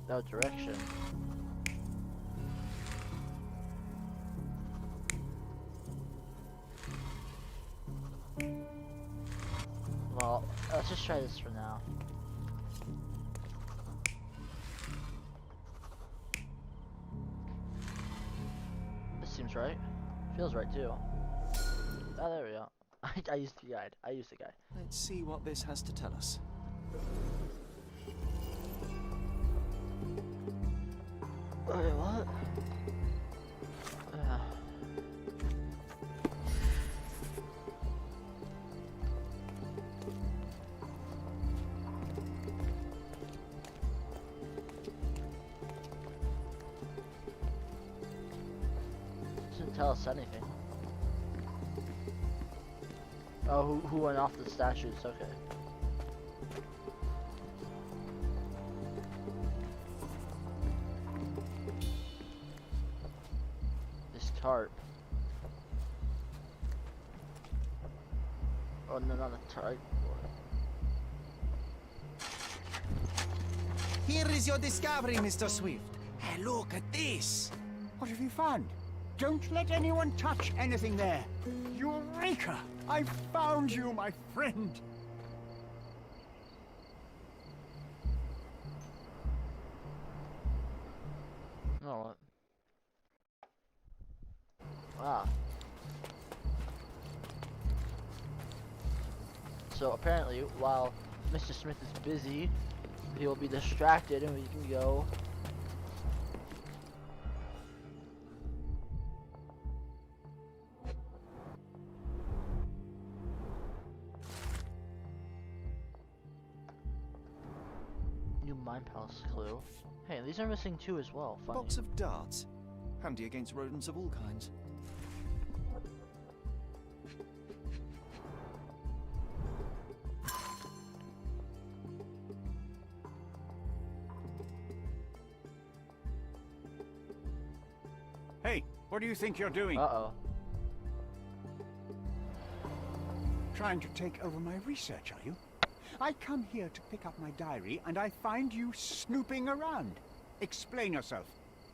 Speaker 2: Without direction. Well, let's just try this for now. This seems right. Feels right too. Oh, there we go. I used the guide. I used the guide.
Speaker 3: Let's see what this has to tell us.
Speaker 2: Okay, what? Doesn't tell us anything. Oh, who went off the statues? Okay. This tarp. Oh no, not a tarp.
Speaker 4: Here is your discovery, Mr. Swift. Hey, look at this.
Speaker 9: What have you found? Don't let anyone touch anything there. Eureka! I found you, my friend.
Speaker 2: Oh. Wow. So apparently, while Mr. Smith is busy, he will be distracted and we can go. New Mind Palace clue. Hey, these are missing too as well. Funny.
Speaker 3: Box of darts. Handy against rodents of all kinds.
Speaker 9: Hey, what do you think you're doing?
Speaker 2: Uh-oh.
Speaker 9: Trying to take over my research, are you? I come here to pick up my diary, and I find you snooping around. Explain yourself.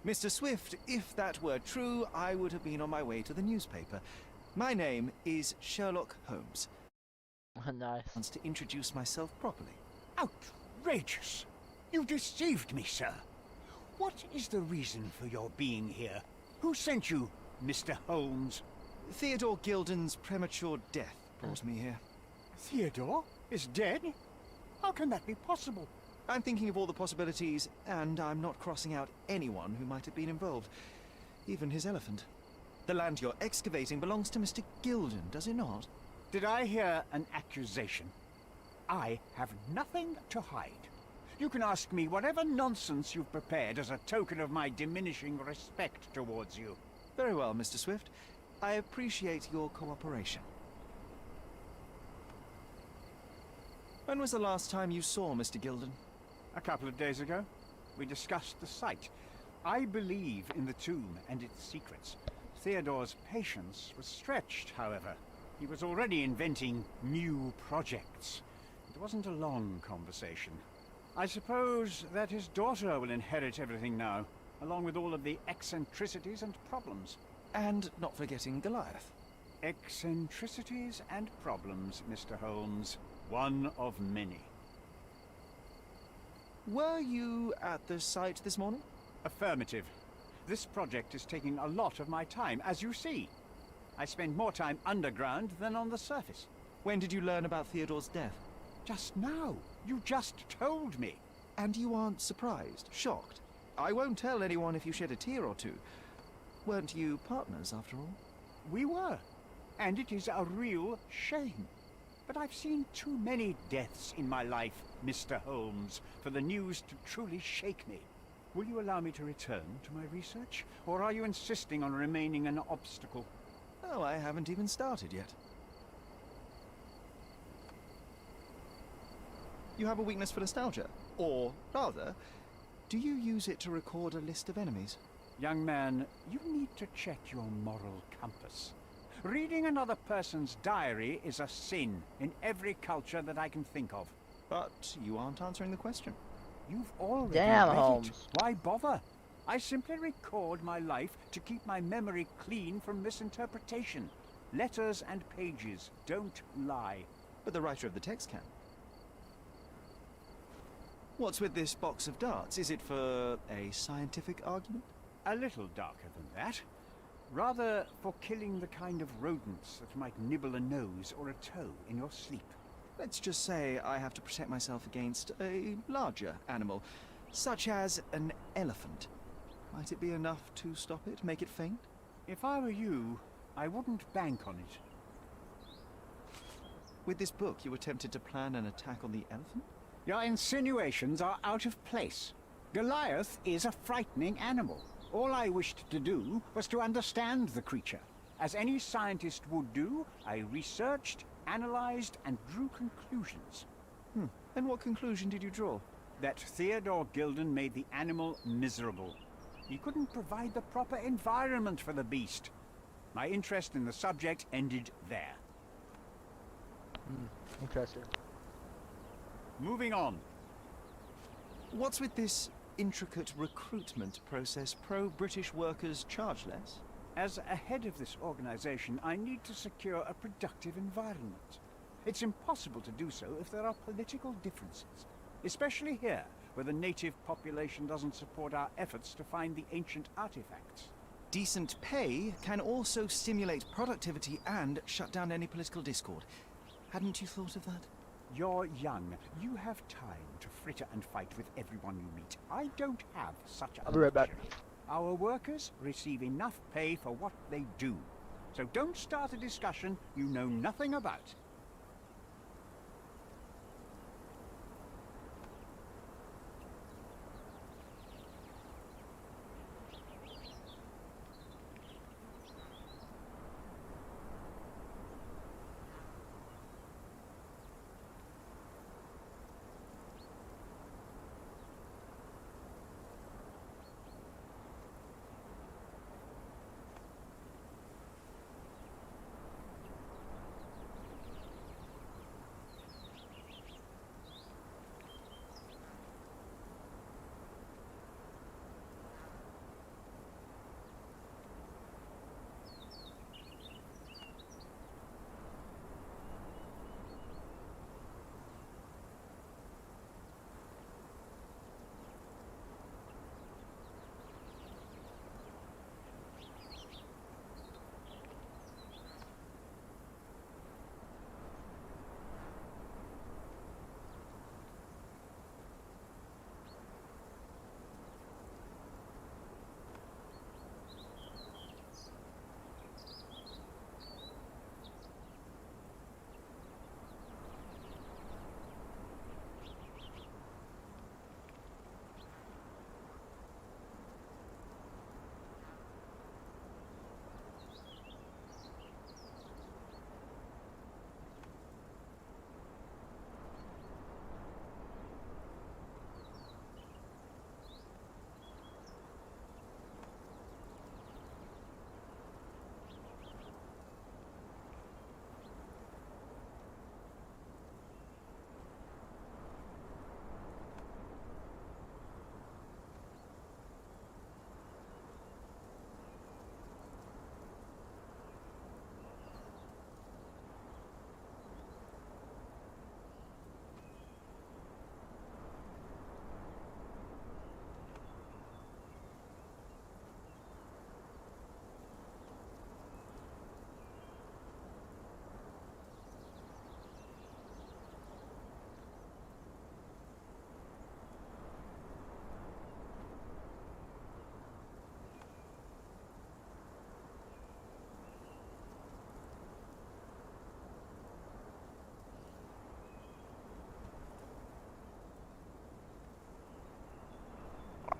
Speaker 3: Mr. Swift, if that were true, I would have been on my way to the newspaper. My name is Sherlock Holmes.
Speaker 2: Nice.
Speaker 3: Wants to introduce myself properly.
Speaker 9: Outrageous! You deceived me, sir. What is the reason for your being here? Who sent you, Mr. Holmes?
Speaker 3: Theodore Gilden's premature death brought me here.
Speaker 9: Theodore is dead? How can that be possible?
Speaker 3: I'm thinking of all the possibilities, and I'm not crossing out anyone who might have been involved. Even his elephant. The land you're excavating belongs to Mr. Gilden, does it not?
Speaker 9: Did I hear an accusation? I have nothing to hide. You can ask me whatever nonsense you've prepared as a token of my diminishing respect towards you.
Speaker 3: Very well, Mr. Swift. I appreciate your cooperation. When was the last time you saw Mr. Gilden?
Speaker 9: A couple of days ago. We discussed the site. I believe in the tomb and its secrets. Theodore's patience was stretched, however. He was already inventing new projects. It wasn't a long conversation. I suppose that his daughter will inherit everything now, along with all of the eccentricities and problems.
Speaker 3: And not forgetting Goliath.
Speaker 9: Eccentricities and problems, Mr. Holmes. One of many.
Speaker 3: Were you at the site this morning?
Speaker 9: Affirmative. This project is taking a lot of my time, as you see. I spend more time underground than on the surface.
Speaker 3: When did you learn about Theodore's death?
Speaker 9: Just now. You just told me.
Speaker 3: And you aren't surprised, shocked? I won't tell anyone if you shed a tear or two. Weren't you partners, after all?
Speaker 9: We were. And it is a real shame. But I've seen too many deaths in my life, Mr. Holmes, for the news to truly shake me. Will you allow me to return to my research? Or are you insisting on remaining an obstacle?
Speaker 3: Oh, I haven't even started yet. You have a weakness for nostalgia? Or, rather, do you use it to record a list of enemies?
Speaker 9: Young man, you need to check your moral compass. Reading another person's diary is a sin in every culture that I can think of.
Speaker 3: But you aren't answering the question.
Speaker 9: You've already
Speaker 2: Damn,
Speaker 9: read
Speaker 2: Holmes.
Speaker 9: it. Why bother? I simply record my life to keep my memory clean from misinterpretation. Letters and pages don't lie.
Speaker 3: But the writer of the text can. What's with this box of darts? Is it for a scientific argument?
Speaker 9: A little darker than that. Rather for killing the kind of rodents that might nibble a nose or a toe in your sleep.
Speaker 3: Let's just say I have to protect myself against a larger animal, such as an elephant. Might it be enough to stop it, make it faint?
Speaker 9: If I were you, I wouldn't bank on it.
Speaker 3: With this book, you attempted to plan an attack on the elephant?
Speaker 9: Your insinuations are out of place. Goliath is a frightening animal. All I wished to do was to understand the creature. As any scientist would do, I researched, analyzed, and drew conclusions.
Speaker 3: And what conclusion did you draw?
Speaker 9: That Theodore Gilden made the animal miserable. He couldn't provide the proper environment for the beast. My interest in the subject ended there.
Speaker 2: Interesting.
Speaker 9: Moving on.
Speaker 3: What's with this intricate recruitment process? Pro-British workers charge less?
Speaker 9: As a head of this organization, I need to secure a productive environment. It's impossible to do so if there are political differences, especially here, where the native population doesn't support our efforts to find the ancient artifacts.
Speaker 3: Decent pay can also stimulate productivity and shut down any political discord. Hadn't you thought of that?
Speaker 9: You're young. You have time to fritter and fight with everyone you meet. I don't have such a
Speaker 2: I'll be right back.
Speaker 9: luxury. Our workers receive enough pay for what they do. So don't start a discussion you know nothing about.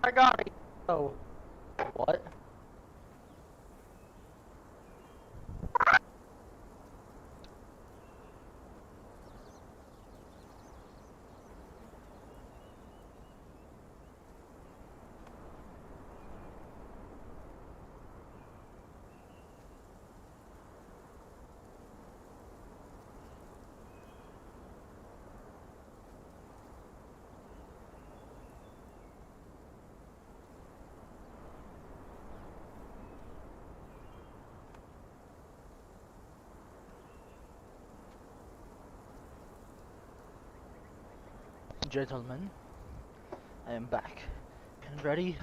Speaker 2: I got it. Oh. What? Gentlemen, I am back and ready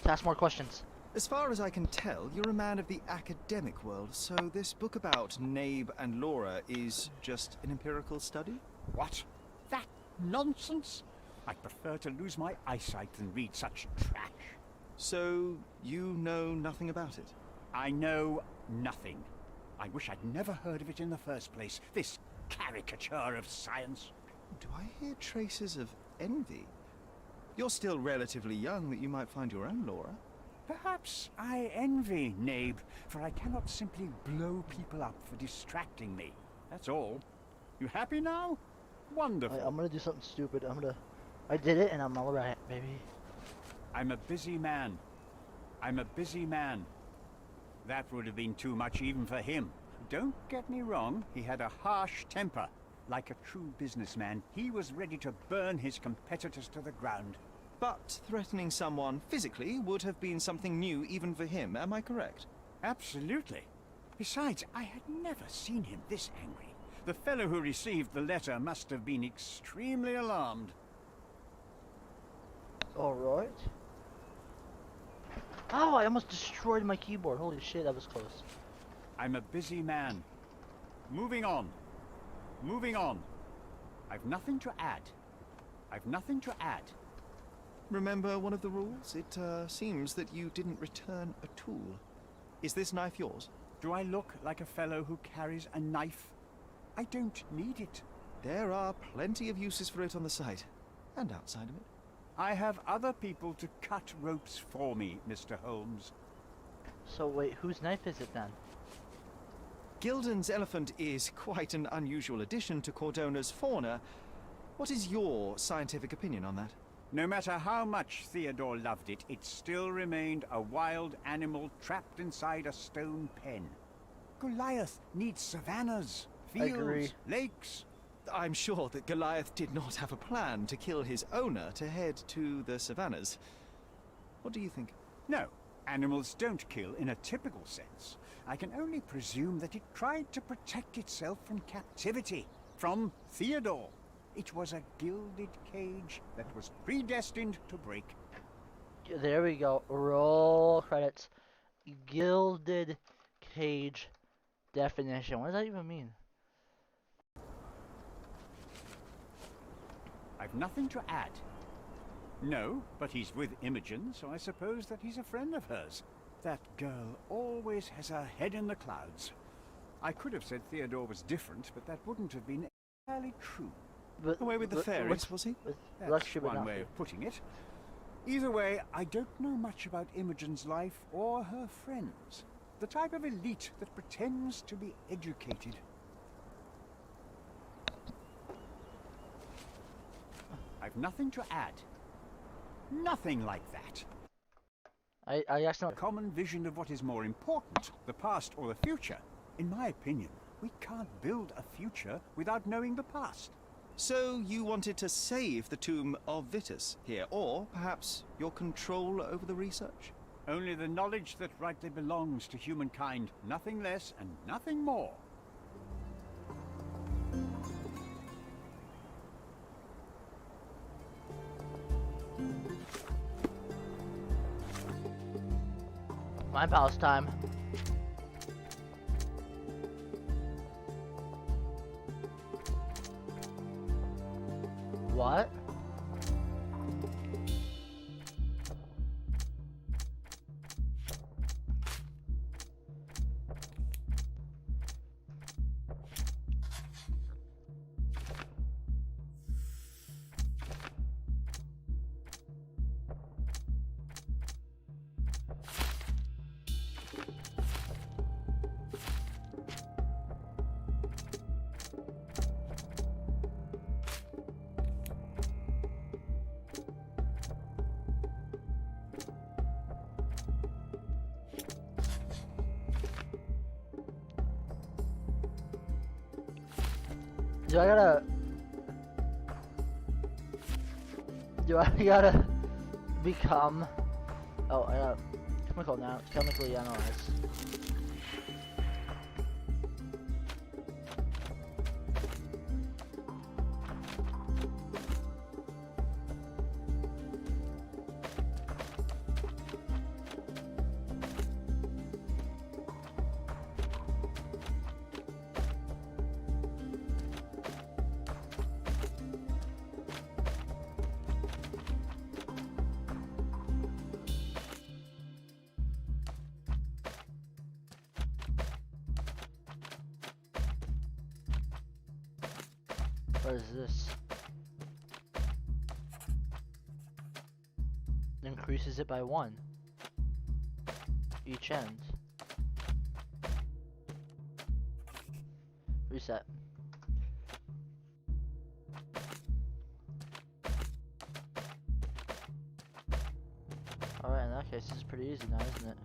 Speaker 2: to ask more questions.
Speaker 3: As far as I can tell, you're a man of the academic world, so this book about Nabe and Laura is just an empirical study?
Speaker 9: What? That nonsense? I'd prefer to lose my eyesight than read such trash.
Speaker 3: So, you know nothing about it?
Speaker 9: I know nothing. I wish I'd never heard of it in the first place, this caricature of science.
Speaker 3: Do I hear traces of envy? You're still relatively young that you might find your own Laura.
Speaker 9: Perhaps I envy Nabe, for I cannot simply blow people up for distracting me. That's all. You happy now? Wonderful.
Speaker 2: I'm gonna do something stupid. I did it and I'm alright, baby.
Speaker 9: I'm a busy man. I'm a busy man. That would have been too much even for him. Don't get me wrong, he had a harsh temper. Like a true businessman, he was ready to burn his competitors to the ground.
Speaker 3: But threatening someone physically would have been something new even for him, am I correct?
Speaker 9: Absolutely. Besides, I had never seen him this angry. The fellow who received the letter must have been extremely alarmed.
Speaker 2: Alright. Oh, I almost destroyed my keyboard. Holy shit, that was close.
Speaker 9: I'm a busy man. Moving on. Moving on. I've nothing to add. I've nothing to add.
Speaker 3: Remember one of the rules? It seems that you didn't return a tool. Is this knife yours?
Speaker 9: Do I look like a fellow who carries a knife? I don't need it.
Speaker 3: There are plenty of uses for it on the site, and outside of it.
Speaker 9: I have other people to cut ropes for me, Mr. Holmes.
Speaker 2: So wait, whose knife is it then?
Speaker 3: Gilden's elephant is quite an unusual addition to Cordona's fauna. What is your scientific opinion on that?
Speaker 9: No matter how much Theodore loved it, it still remained a wild animal trapped inside a stone pen. Goliath needs savannas, fields, lakes.
Speaker 3: I'm sure that Goliath did not have a plan to kill his owner to head to the savannas. What do you think?
Speaker 9: No, animals don't kill in a typical sense. I can only presume that it tried to protect itself from captivity, from Theodore. It was a gilded cage that was predestined to break.
Speaker 2: There we go. Roll credits. Gilded cage definition. What does that even mean?
Speaker 9: I've nothing to add. No, but he's with Imogen, so I suppose that he's a friend of hers. That girl always has her head in the clouds. I could have said Theodore was different, but that wouldn't have been entirely true.
Speaker 2: But,
Speaker 3: away with the fairies, was he?
Speaker 9: That's one way of putting it. Either way, I don't know much about Imogen's life or her friends. The type of elite that pretends to be educated. I've nothing to add. Nothing like that.
Speaker 2: I asked him
Speaker 9: a common vision of what is more important, the past or the future. In my opinion, we can't build a future without knowing the past.
Speaker 3: So you wanted to save the tomb of Vitus here, or perhaps your control over the research?
Speaker 9: Only the knowledge that rightly belongs to humankind, nothing less and nothing more.
Speaker 2: My palace time. What? Do I gotta become... Oh, I gotta chemically analyze. What is this? Increases it by 1 each end. Reset. Alright, in that case, this is pretty easy now, isn't it?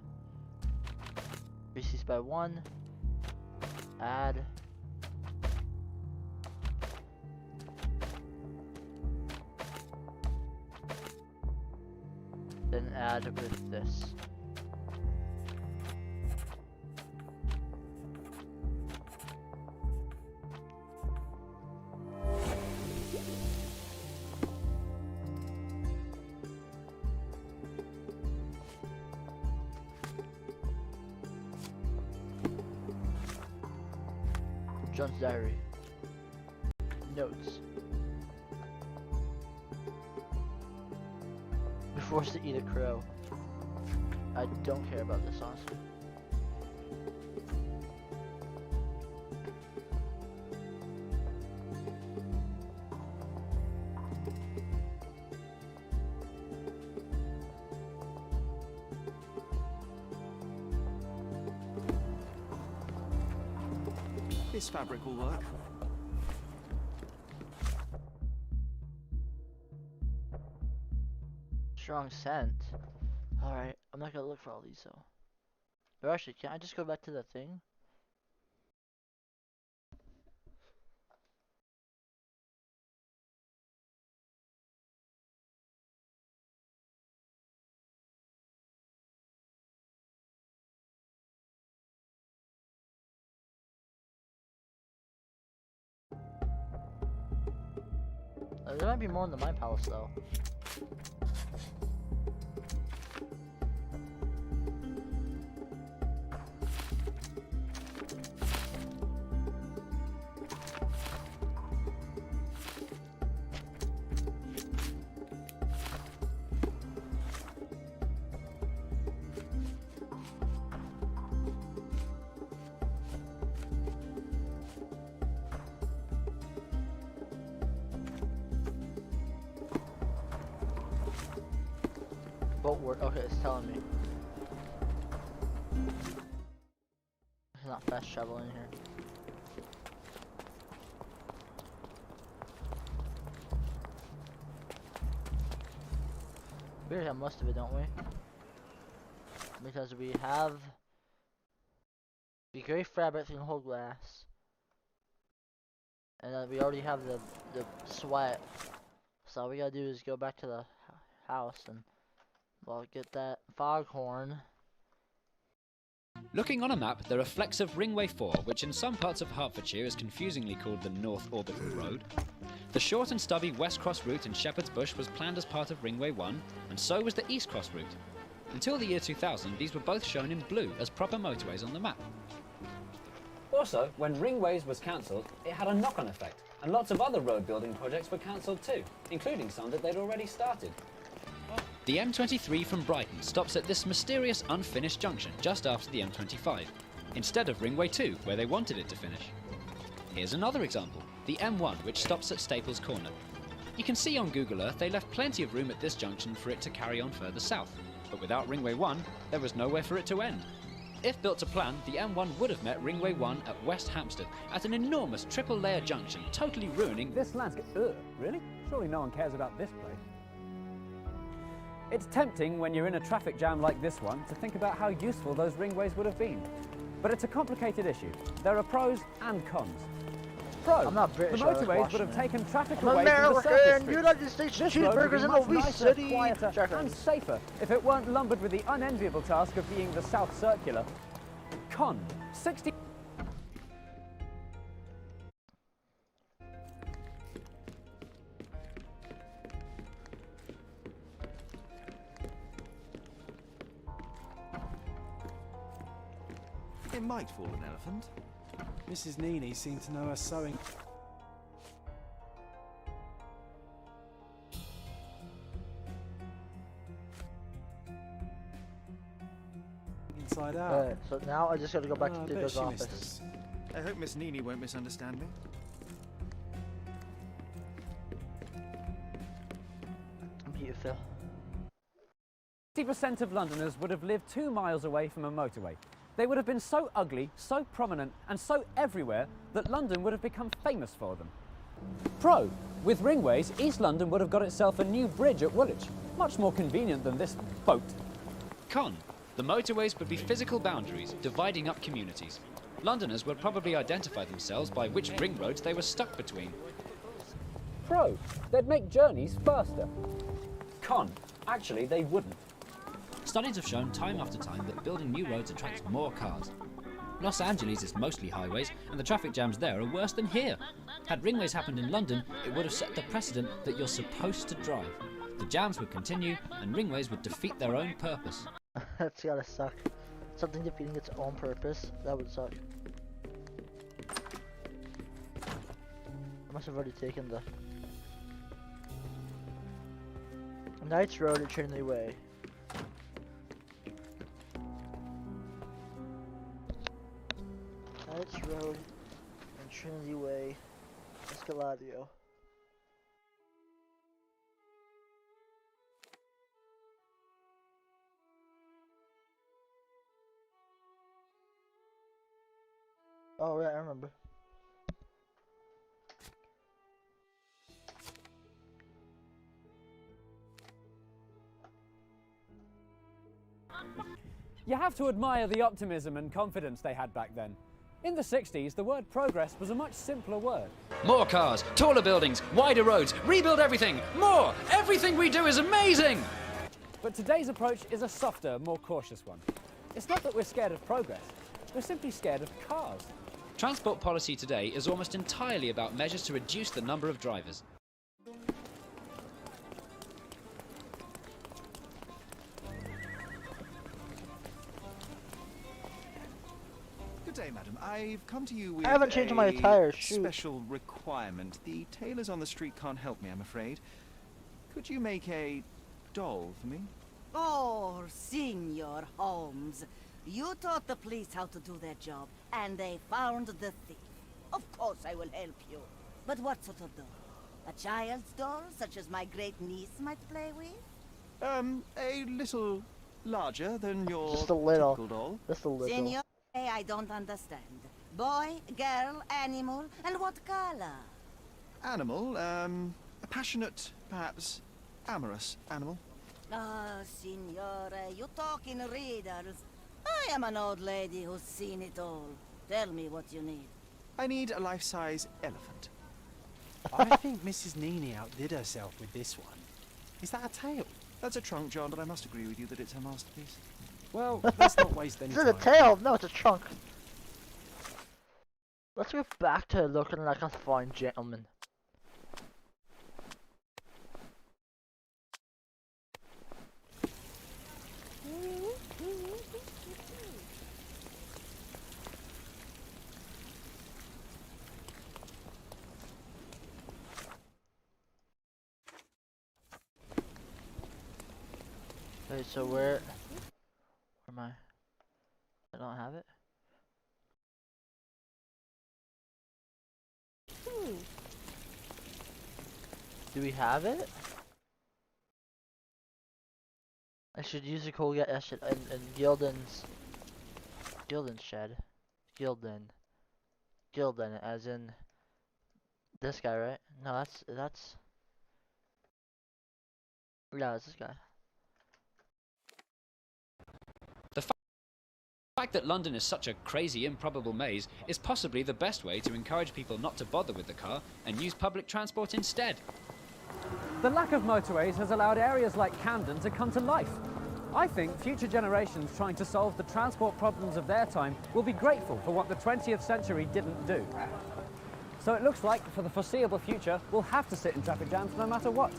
Speaker 2: Increases by 1. Add. Then add with this. John's diary. Notes. We're forced to eat a crow. I don't care about this, honestly.
Speaker 3: This fabric will work.
Speaker 2: Strong scent. Alright, I'm not gonna look for all these though. Or actually, can I just go back to the thing? There might be more in the Mind Palace though. Boat work. Okay, it's telling me. There's not fast travel in here. We already have most of it, don't we? Because we have the gray fabric thing, whole glass, and then we already have the sweat. So all we gotta do is go back to the house and well, get that foghorn.
Speaker 15: Looking on a map, there are flecks of Ringway 4, which in some parts of Hertfordshire is confusingly called the North Orbital Road. The short and stubby West Cross route in Shepherd's Bush was planned as part of Ringway 1, and so was the East Cross route. Until the year 2000, these were both shown in blue as proper motorways on the map.
Speaker 14: Also, when Ringways was cancelled, it had a knock-on effect, and lots of other road building projects were cancelled too, including some that they'd already started.
Speaker 15: The M23 from Brighton stops at this mysterious unfinished junction just after the M25, instead of Ringway 2, where they wanted it to finish. Here's another example, the M1, which stops at Staples Corner. You can see on Google Earth they left plenty of room at this junction for it to carry on further south, but without Ringway 1, there was nowhere for it to end. If built to plan, the M1 would have met Ringway 1 at West Hampstead at an enormous triple-layer junction, totally ruining
Speaker 14: this landscape. Ugh, really? Surely no one cares about this place. It's tempting when you're in a traffic jam like this one to think about how useful those ringways would have been. But it's a complicated issue. There are pros and cons. Pro.
Speaker 2: I'm not British.
Speaker 14: The motorways would have taken traffic
Speaker 2: I'm
Speaker 14: away from the surface
Speaker 2: American.
Speaker 14: streets.
Speaker 2: United States
Speaker 14: This road would be
Speaker 2: cheeseburgers in the
Speaker 14: much
Speaker 2: wee
Speaker 14: nicer,
Speaker 2: city.
Speaker 14: quieter, and safer if it weren't lumbered with the unenviable task of being the South Circular. Con, 60...
Speaker 3: It might fool an elephant.
Speaker 7: Mrs. Nini seemed to know her sewing. Inside out.
Speaker 2: So now I just gotta go back
Speaker 7: I
Speaker 2: to
Speaker 7: bet
Speaker 2: Duda's
Speaker 7: she missed
Speaker 2: office.
Speaker 7: us.
Speaker 3: I hope Miss Nini won't misunderstand me.
Speaker 2: Beautiful.
Speaker 14: 60% of Londoners would have lived 2 miles away from a motorway. They would have been so ugly, so prominent, and so everywhere that London would have become famous for them. Pro. With ringways, East London would have got itself a new bridge at Woolwich. Much more convenient than this boat.
Speaker 15: Con. The motorways would be physical boundaries, dividing up communities. Londoners would probably identify themselves by which ring roads they were stuck between.
Speaker 14: Pro. They'd make journeys faster. Con. Actually, they wouldn't.
Speaker 15: Studies have shown time after time that building new roads attracts more cars. Los Angeles is mostly highways, and the traffic jams there are worse than here. Had ringways happened in London, it would have set the precedent that you're supposed to drive. The jams would continue, and ringways would defeat their own purpose.
Speaker 2: That's gotta suck. Something defeating its own purpose. That would suck. I must have already taken the Knights Road at Trinity Way. Knights Road and Trinity Way, Escaladio. Oh right, I remember.
Speaker 14: You have to admire the optimism and confidence they had back then. In the 60s, the word progress was a much simpler word.
Speaker 15: More cars, taller buildings, wider roads, rebuild everything, more! Everything we do is amazing!
Speaker 14: But today's approach is a softer, more cautious one. It's not that we're scared of progress, we're simply scared of cars.
Speaker 15: Transport policy today is almost entirely about measures to reduce the number of drivers.
Speaker 3: Good day, madam. I've come to you with
Speaker 2: I haven't changed my tires. Shoot.
Speaker 3: special requirement. The tailors on the street can't help me, I'm afraid. Could you make a doll for me?
Speaker 17: Oh, Signor Holmes. You taught the police how to do their job, and they found the thief. Of course I will help you. But what sort of doll? A child's doll, such as my great niece might play with?
Speaker 3: A little larger than your
Speaker 2: Just a little.
Speaker 3: typical doll.
Speaker 2: Just a little.
Speaker 17: Signor, I don't understand. Boy, girl, animal, and what color?
Speaker 3: Animal, a passionate, perhaps amorous animal.
Speaker 17: Ah, Signore, you talk in riddles. I am an old lady who's seen it all. Tell me what you need.
Speaker 3: I need a life-size elephant.
Speaker 7: I think Mrs. Nini outdid herself with this one. Is that a tail?
Speaker 3: That's a trunk, John, but I must agree with you that it's her masterpiece.
Speaker 7: Well, let's not waste any
Speaker 2: Is it
Speaker 7: time.
Speaker 2: a tail? No, it's a trunk. Let's go back to looking like a fine gentleman. Wait, so where am I? I don't have it. Do we have it? I should use the code get shit in Gildan's shed. Gildan as in this guy, right? No, that's yeah, it's this guy.
Speaker 15: The fact that London is such a crazy, improbable maze is possibly the best way to encourage people not to bother with the car and use public transport instead.
Speaker 14: The lack of motorways has allowed areas like Camden to come to life. I think future generations trying to solve the transport problems of their time will be grateful for what the 20th century didn't do. So it looks like, for the foreseeable future, we'll have to sit in traffic jams no matter what.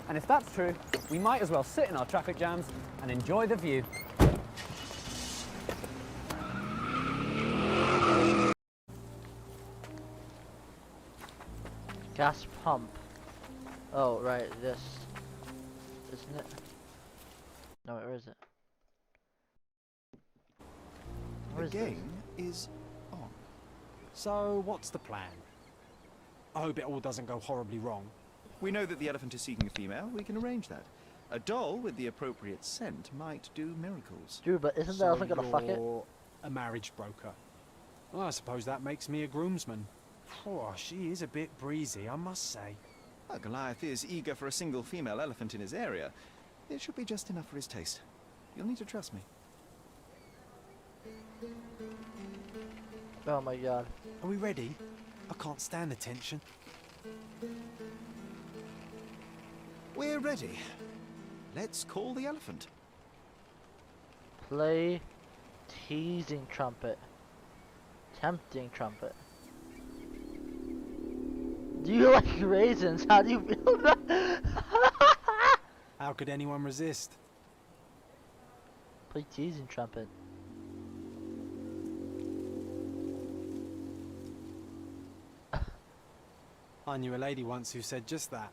Speaker 14: And if that's true, we might as well sit in our traffic jams and enjoy the view.
Speaker 2: Gas pump. Oh, right, this. Isn't it? No, where is it? Where
Speaker 3: The
Speaker 2: is
Speaker 3: game is on.
Speaker 7: So, what's the plan? I hope it all doesn't go horribly wrong.
Speaker 3: We know that the elephant is seeking a female. We can arrange that. A doll with the appropriate scent might do miracles.
Speaker 2: Dude, but isn't the elephant gonna fuck it?
Speaker 7: You're a marriage broker. Well, I suppose that makes me a groomsman. Oh, she is a bit breezy, I must say.
Speaker 3: Well, Goliath is eager for a single female elephant in his area. It should be just enough for his taste. You'll need to trust me.
Speaker 2: Oh my god.
Speaker 7: Are we ready? I can't stand the tension.
Speaker 3: We're ready. Let's call the elephant.
Speaker 2: Play teasing trumpet. Tempting trumpet. Do you like raisins? How do you feel about
Speaker 7: How could anyone resist?
Speaker 2: Play teasing trumpet.
Speaker 7: I knew a lady once who said just that.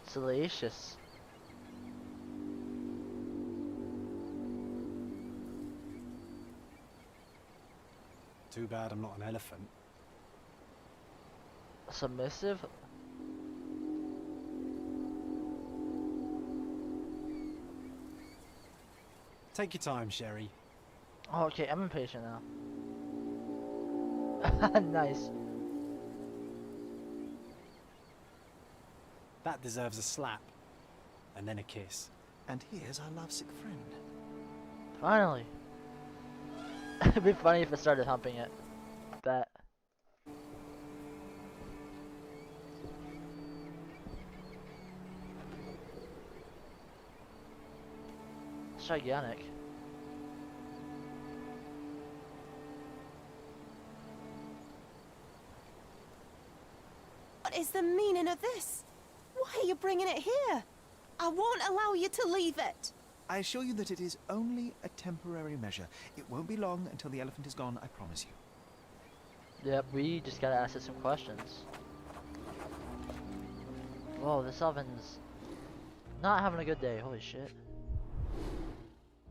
Speaker 2: Salacious.
Speaker 7: Too bad I'm not an elephant.
Speaker 2: Submissive?
Speaker 7: Take your time, Sherry.
Speaker 2: Oh, okay, I'm impatient now. Nice.
Speaker 7: That deserves a slap. And then a kiss.
Speaker 3: And here's our lovesick friend.
Speaker 2: Finally. It'd be funny if I started humping it. Bet. It's gigantic.
Speaker 13: What is the meaning of this? Why are you bringing it here? I won't allow you to leave it.
Speaker 3: I assure you that it is only a temporary measure. It won't be long until the elephant is gone, I promise you.
Speaker 2: Yep, we just gotta ask it some questions. Whoa, this oven's not having a good day, holy shit.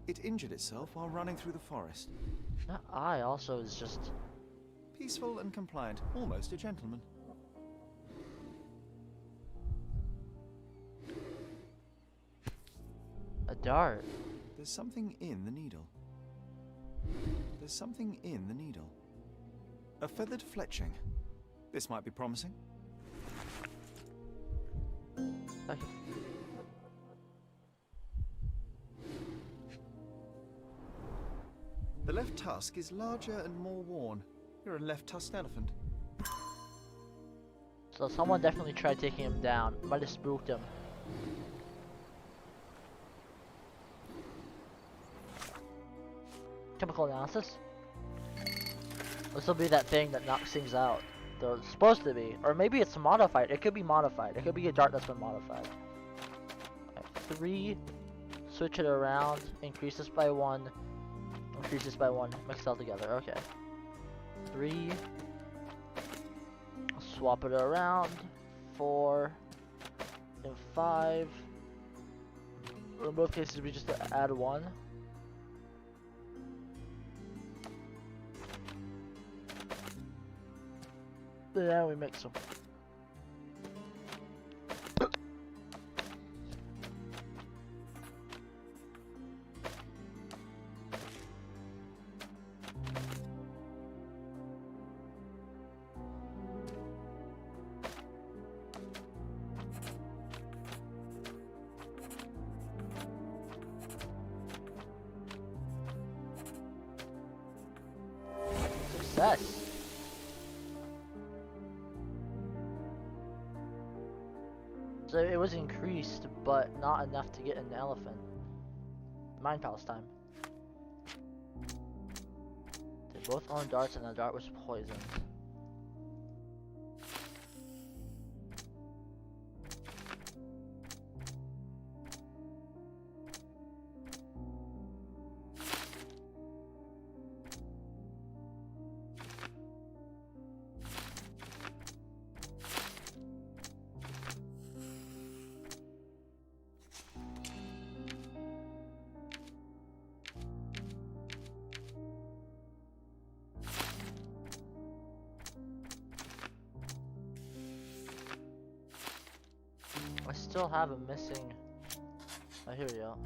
Speaker 3: It injured itself while running through the forest.
Speaker 2: That eye also is just...
Speaker 3: Peaceful and compliant, almost a gentleman.
Speaker 2: a dart.
Speaker 3: There's something in the needle. There's something in the needle. A feathered fletching. This might be promising.
Speaker 2: Okay.
Speaker 3: The left tusk is larger and more worn. You're a left-tusked elephant.
Speaker 2: So someone definitely tried taking him down. Might have spooked him. Chemical analysis? This will be that thing that knocks things out. Though it's supposed to be. Or maybe it's modified. It could be modified. It could be a dart that's been modified. Right, 3. Switch it around. Increase this by 1. Increase this by 1. Mix it all together. Okay. 3. Swap it around. 4. And 5. In both cases, we just add 1. Then we mix them. success. So it was increased, but not enough to get an elephant. Mind Palace time. They both owned darts, and the dart was poisoned. I still have a missing. Oh, here we go.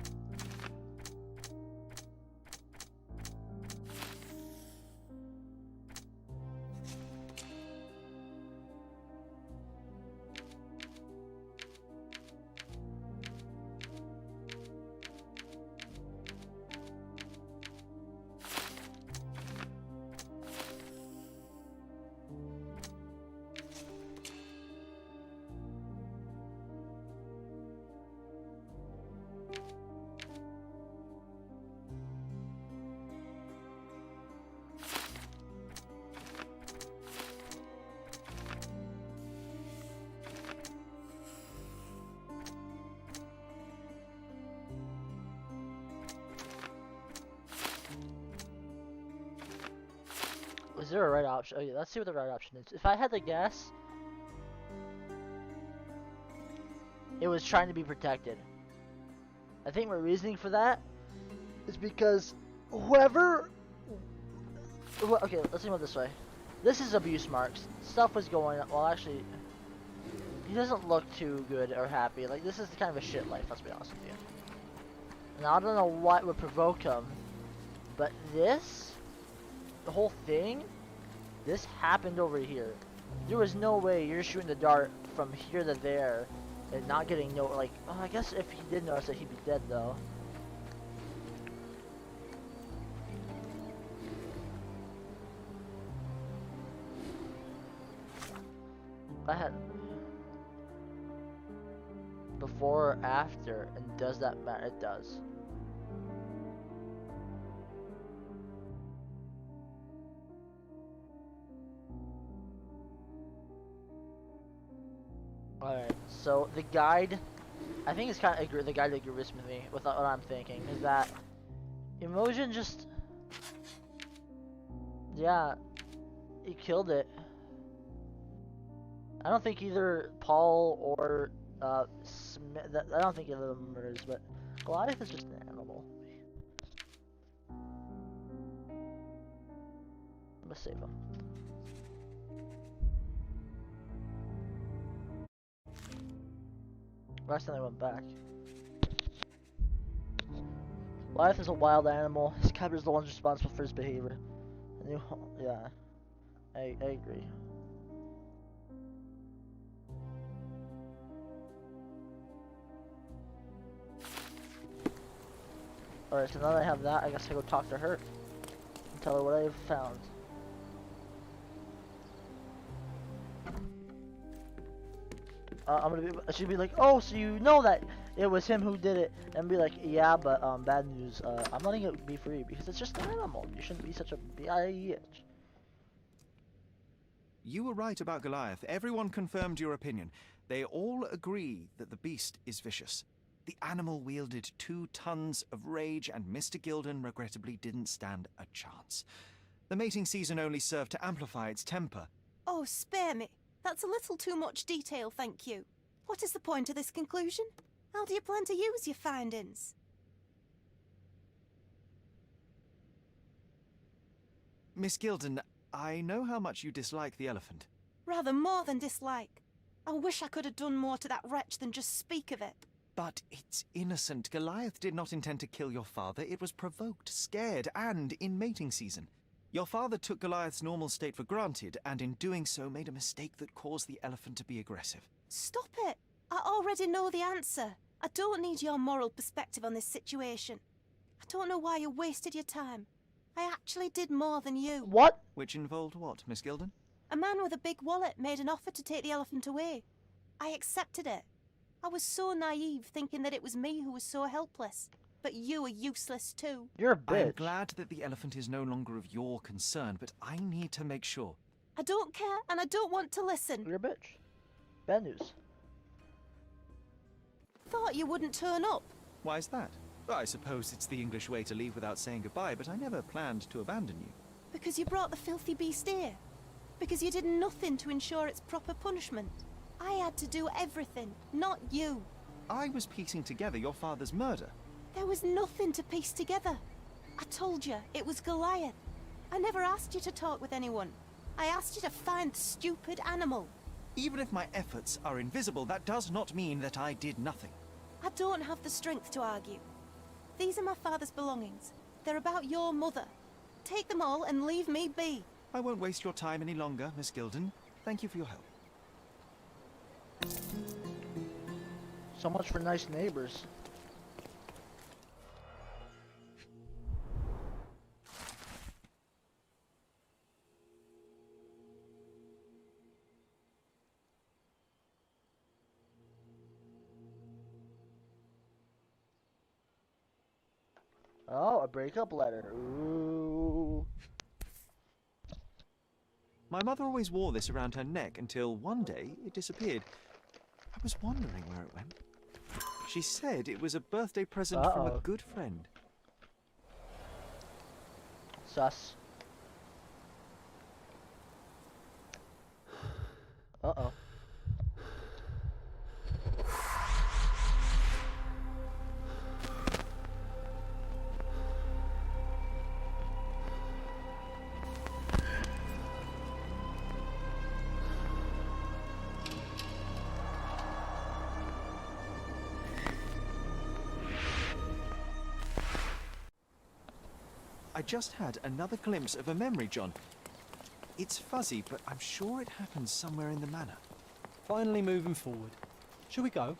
Speaker 2: Is there a right option? Oh yeah, let's see what the right option is. If I had to guess, it was trying to be protected. I think my reasoning for that is because whoever... Okay, let's think about it this way. This is abuse marks. Stuff was going on. Well, actually, he doesn't look too good or happy. Like, this is kind of a shit life, let's be honest with you. Now, I don't know what would provoke him, but this, the whole thing, this happened over here. There was no way you're shooting the dart from here to there and not getting no, like, oh, I guess if he did notice it, he'd be dead, though. I had before or after, and does that matter? It does. Alright, so the guide, I think it's kind of the guide agrees with me with what I'm thinking, is that Emotion just, yeah, he killed it. I don't think either Paul or Smith, I don't think either of them murders, but Goliath is just an animal. I'm gonna save him. Last time I went back. Goliath is a wild animal. His captor is the one responsible for his behavior. Yeah, I agree. Alright, so now that I have that, I guess I go talk to her and tell her what I've found. She'd be like, oh, so you know that it was him who did it, and be like, yeah, but bad news. I'm letting it be free because it's just an animal. You shouldn't be such a bitch.
Speaker 3: You were right about Goliath. Everyone confirmed your opinion. They all agree that the beast is vicious. The animal wielded 2 tons of rage, and Mr. Gilden regrettably didn't stand a chance. The mating season only served to amplify its temper.
Speaker 13: Oh, spare me. That's a little too much detail, thank you. What is the point of this conclusion? How do you plan to use your findings?
Speaker 3: Miss Gilden, I know how much you dislike the elephant.
Speaker 13: Rather more than dislike. I wish I could have done more to that wretch than just speak of it.
Speaker 3: But it's innocent. Goliath did not intend to kill your father. It was provoked, scared, and in mating season. Your father took Goliath's normal state for granted, and in doing so made a mistake that caused the elephant to be aggressive.
Speaker 13: Stop it! I already know the answer. I don't need your moral perspective on this situation. I don't know why you wasted your time. I actually did more than you.
Speaker 2: What?
Speaker 3: Which involved what, Miss Gilden?
Speaker 13: A man with a big wallet made an offer to take the elephant away. I accepted it. I was so naive, thinking that it was me who was so helpless. But you are useless too.
Speaker 2: You're a bitch.
Speaker 3: I'm glad that the elephant is no longer of your concern, but I need to make sure.
Speaker 13: I don't care, and I don't want to listen.
Speaker 2: You're a bitch. Bad news.
Speaker 13: Thought you wouldn't turn up.
Speaker 3: Why is that? Well, I suppose it's the English way to leave without saying goodbye, but I never planned to abandon you.
Speaker 13: Because you brought the filthy beast here. Because you did nothing to ensure its proper punishment. I had to do everything, not you.
Speaker 3: I was piecing together your father's murder.
Speaker 13: There was nothing to piece together. I told you, it was Goliath. I never asked you to talk with anyone. I asked you to find the stupid animal.
Speaker 3: Even if my efforts are invisible, that does not mean that I did nothing.
Speaker 13: I don't have the strength to argue. These are my father's belongings. They're about your mother. Take them all and leave me be.
Speaker 3: I won't waste your time any longer, Miss Gilden. Thank you for your help.
Speaker 2: So much for nice neighbors. Oh, a breakup letter. Ooh.
Speaker 3: My mother always wore this around her neck until one day it disappeared. I was wondering where it went. She said it was a birthday present from a good friend.
Speaker 2: Sus. Uh-oh.
Speaker 3: I just had another glimpse of a memory, John. It's fuzzy, but I'm sure it happened somewhere in the manor.
Speaker 7: Finally moving forward. Shall we go?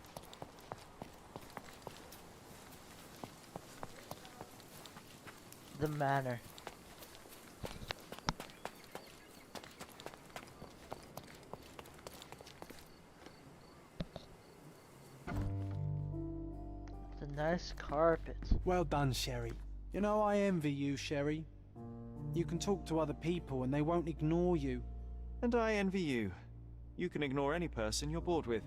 Speaker 2: The manor. The nice carpet.
Speaker 7: Well done, Sherry. You know, I envy you, Sherry. You can talk to other people and they won't ignore you.
Speaker 3: And I envy you. You can ignore any person you're bored with.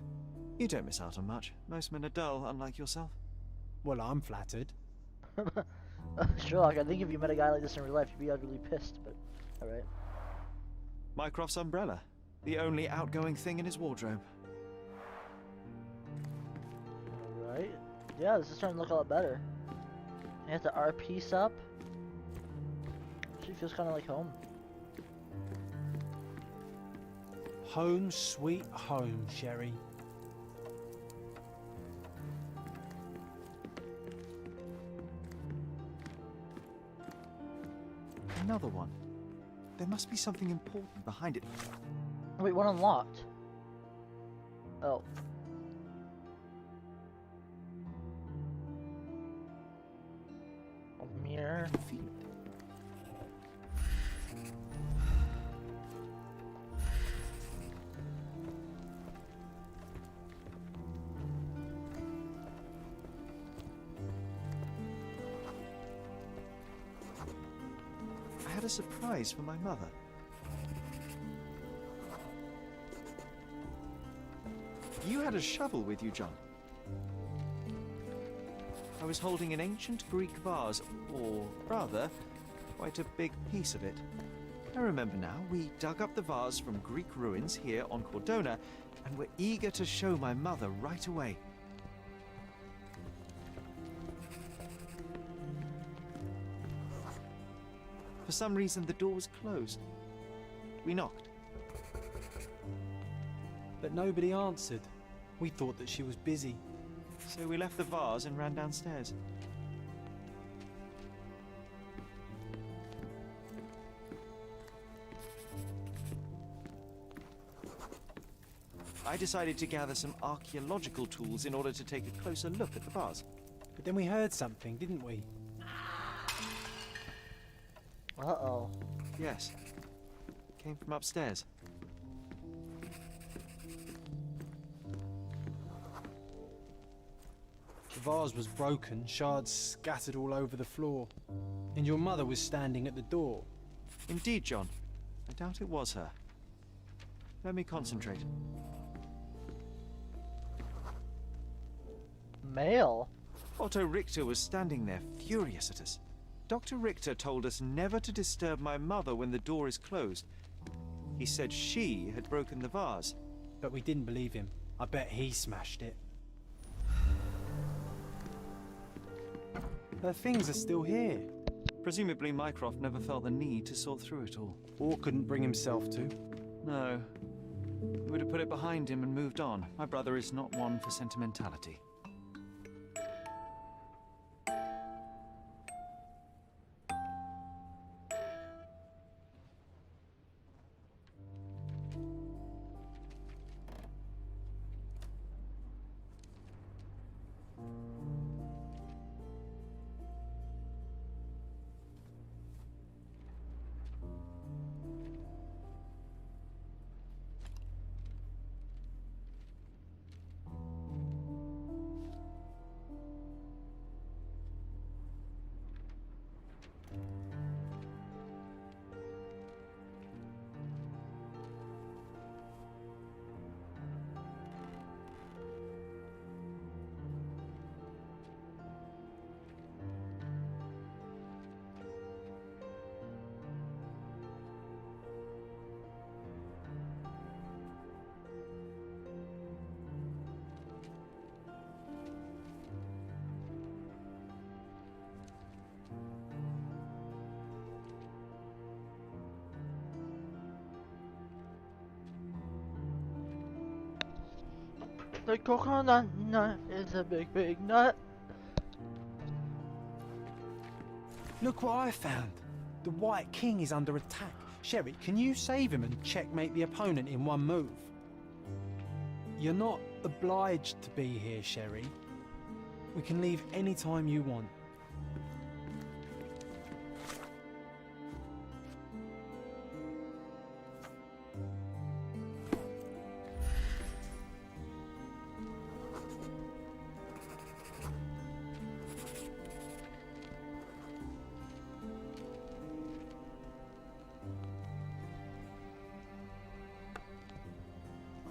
Speaker 3: You don't miss out on much. Most men are dull, unlike yourself.
Speaker 7: Well, I'm flattered.
Speaker 2: Sherlock, I think if you met a guy like this in real life, you'd be utterly pissed, but alright.
Speaker 3: Mycroft's umbrella. The only outgoing thing in his wardrobe.
Speaker 2: Alright. Yeah, this is starting to look a lot better. I have to R piece up. She feels kind of like home.
Speaker 7: Home sweet home, Sherry.
Speaker 3: Another one. There must be something important behind it.
Speaker 2: Wait, what unlocked? Oh. A mirror.
Speaker 3: I had a surprise for my mother. You had a shovel with you, John. I was holding an ancient Greek vase, or rather, quite a big piece of it. I remember now, we dug up the vase from Greek ruins here on Cordona, and were eager to show my mother right away. For some reason, the door was closed. We knocked.
Speaker 7: But nobody answered. We thought that she was busy.
Speaker 3: So we left the vase and ran downstairs. I decided to gather some archaeological tools in order to take a closer look at the vase.
Speaker 7: But then we heard something, didn't we?
Speaker 2: Uh-oh.
Speaker 3: Yes. Came from upstairs.
Speaker 7: The vase was broken, shards scattered all over the floor. And your mother was standing at the door.
Speaker 3: Indeed, John. I doubt it was her. Let me concentrate.
Speaker 2: Mail?
Speaker 3: Otto Richter was standing there, furious at us. Dr. Richter told us never to disturb my mother when the door is closed. He said she had broken the vase.
Speaker 7: But we didn't believe him. I bet he smashed it. Her things are still here.
Speaker 3: Presumably Mycroft never felt the need to sort through it all.
Speaker 7: Or couldn't bring himself to.
Speaker 3: No. He would have put it behind him and moved on. My brother is not one for sentimentality.
Speaker 2: The coconut nut is a big, big nut.
Speaker 7: Look what I found. The White King is under attack. Sherry, can you save him and checkmate the opponent in one move? You're not obliged to be here, Sherry. We can leave any time you want.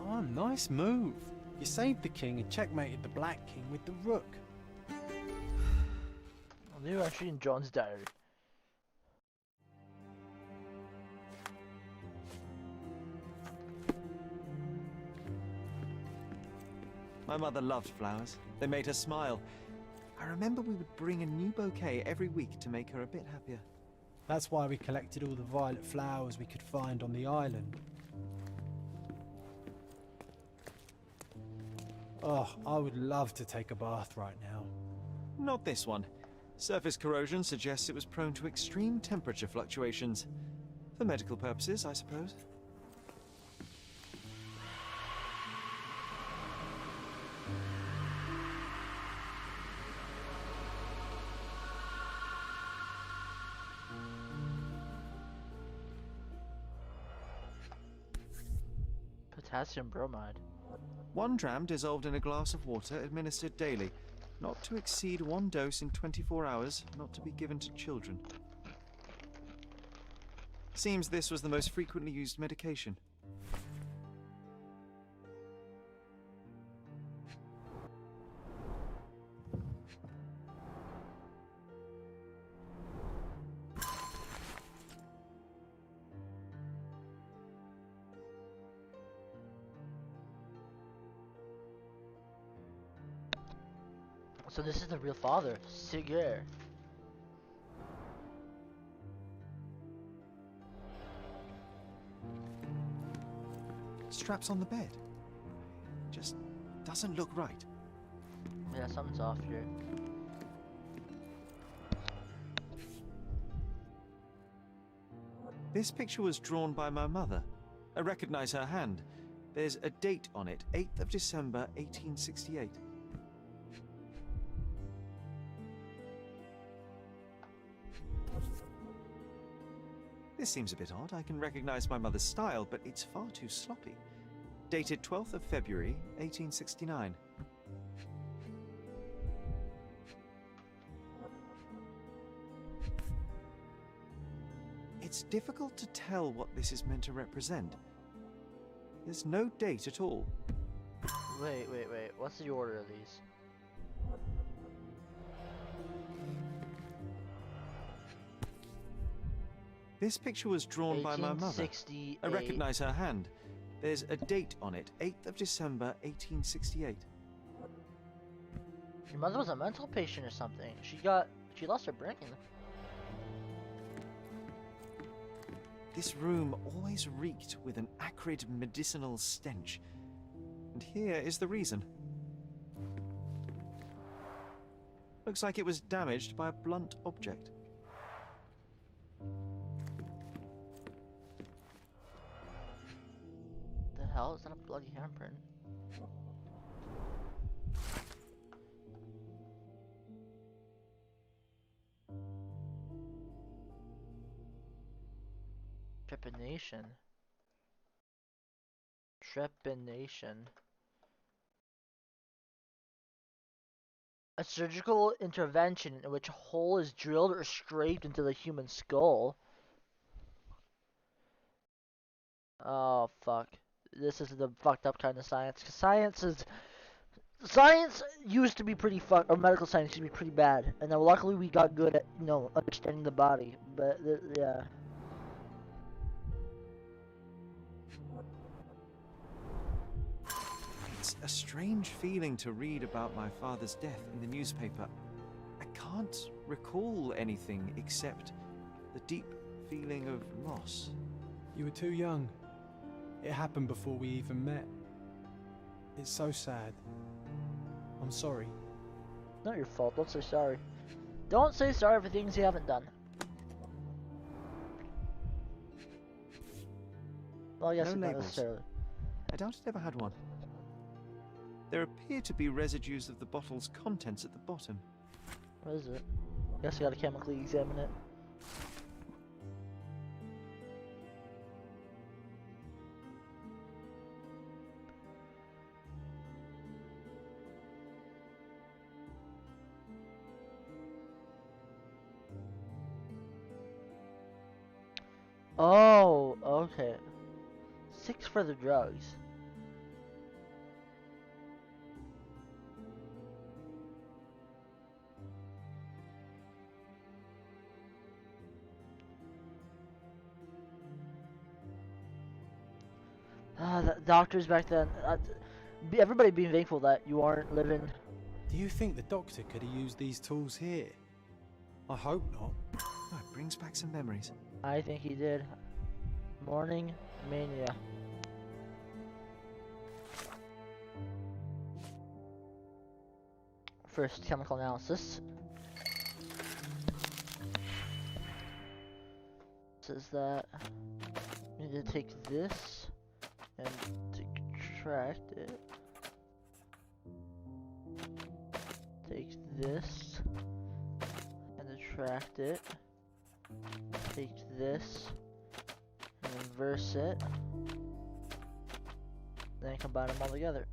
Speaker 7: Oh, nice move. You saved the king and checkmated the Black King with the rook.
Speaker 2: New entry in John's diary.
Speaker 3: My mother loved flowers. They made her smile. I remember we would bring a new bouquet every week to make her a bit happier.
Speaker 7: That's why we collected all the violet flowers we could find on the island. Oh, I would love to take a bath right now.
Speaker 3: Not this one. Surface corrosion suggests it was prone to extreme temperature fluctuations. For medical purposes, I suppose.
Speaker 2: Potassium bromide.
Speaker 3: 1 dram dissolved in a glass of water administered daily. Not to exceed 1 dose in 24 hours, not to be given to children. Seems this was the most frequently used medication.
Speaker 2: So this is the real father, Siger.
Speaker 3: Straps on the bed. Just doesn't look right.
Speaker 2: Yeah, something's off here.
Speaker 3: This picture was drawn by my mother. I recognize her hand. There's a date on it, 8th of December, 1868. This seems a bit odd. I can recognize my mother's style, but it's far too sloppy. Dated 12th of February, 1869. It's difficult to tell what this is meant to represent. There's no date at all.
Speaker 2: Wait. What's the order of these?
Speaker 3: This picture was drawn by my mother. I recognize her hand. There's a date on it, 8th of December, 1868.
Speaker 2: Your mother was a mental patient or something. She lost her brain.
Speaker 3: This room always reeked with an acrid medicinal stench. And here is the reason. Looks like it was damaged by a blunt object.
Speaker 2: The hell? Is that a bloody handprint? Trepanation. A surgical intervention in which a hole is drilled or scraped into the human skull. Oh fuck. This is the fucked up kind of science. 'Cause science used to be pretty or medical science used to be pretty bad. And then luckily we got good at, understanding the body. But, yeah.
Speaker 3: It's a strange feeling to read about my father's death in the newspaper. I can't recall anything except the deep feeling of loss.
Speaker 7: You were too young. It happened before we even met. It's so sad. I'm sorry.
Speaker 2: Not your fault. Don't say sorry. Don't say sorry for things you haven't done. Well, yes,
Speaker 3: no
Speaker 2: not
Speaker 3: labels.
Speaker 2: necessarily.
Speaker 3: I doubt it ever had one. There appear to be residues of the bottle's contents at the bottom.
Speaker 2: What is it? Guess I gotta chemically examine it. Oh, okay. 6 for the drugs. The doctors back then, everybody being thankful that you aren't living.
Speaker 7: Do you think the doctor could have used these tools here? I hope not.
Speaker 3: Oh, it brings back some memories.
Speaker 2: I think he did. Morning mania. First chemical analysis. Says that you need to take this and subtract it. Take this and subtract it. Take this and inverse it. Then combine them all together.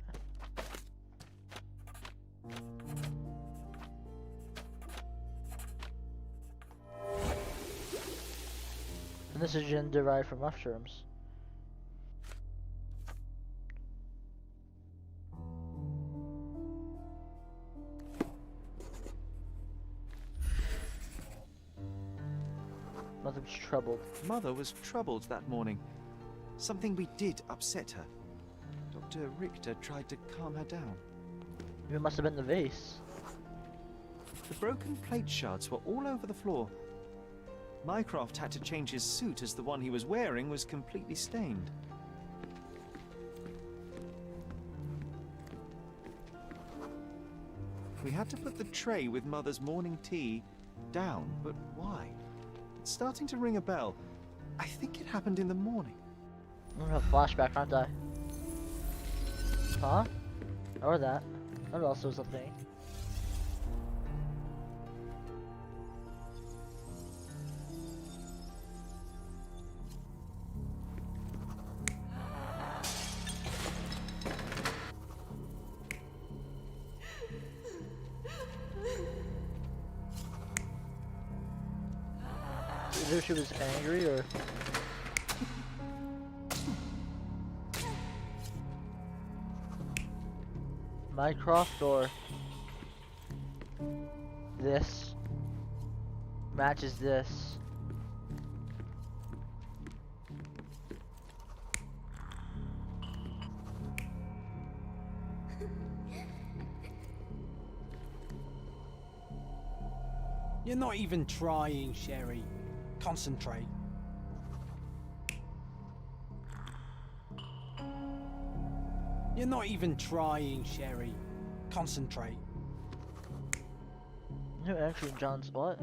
Speaker 2: And this is gin derived from mushrooms. Mother was troubled.
Speaker 3: Mother was troubled that morning. Something we did upset her. Dr. Richter tried to calm her down.
Speaker 2: It must have been the vase.
Speaker 3: The broken plate shards were all over the floor. Mycroft had to change his suit as the one he was wearing was completely stained. We had to put the tray with Mother's morning tea down, but why? It's starting to ring a bell. I think it happened in the morning.
Speaker 2: I'm gonna have a flashback, aren't I? Huh? Or that. That also is a thing. Either she was angry or... Mycroft or... This. Matches this.
Speaker 7: You're not even trying, Sherry. Concentrate. You're not even trying, Sherry. Concentrate.
Speaker 2: New entry, John's what?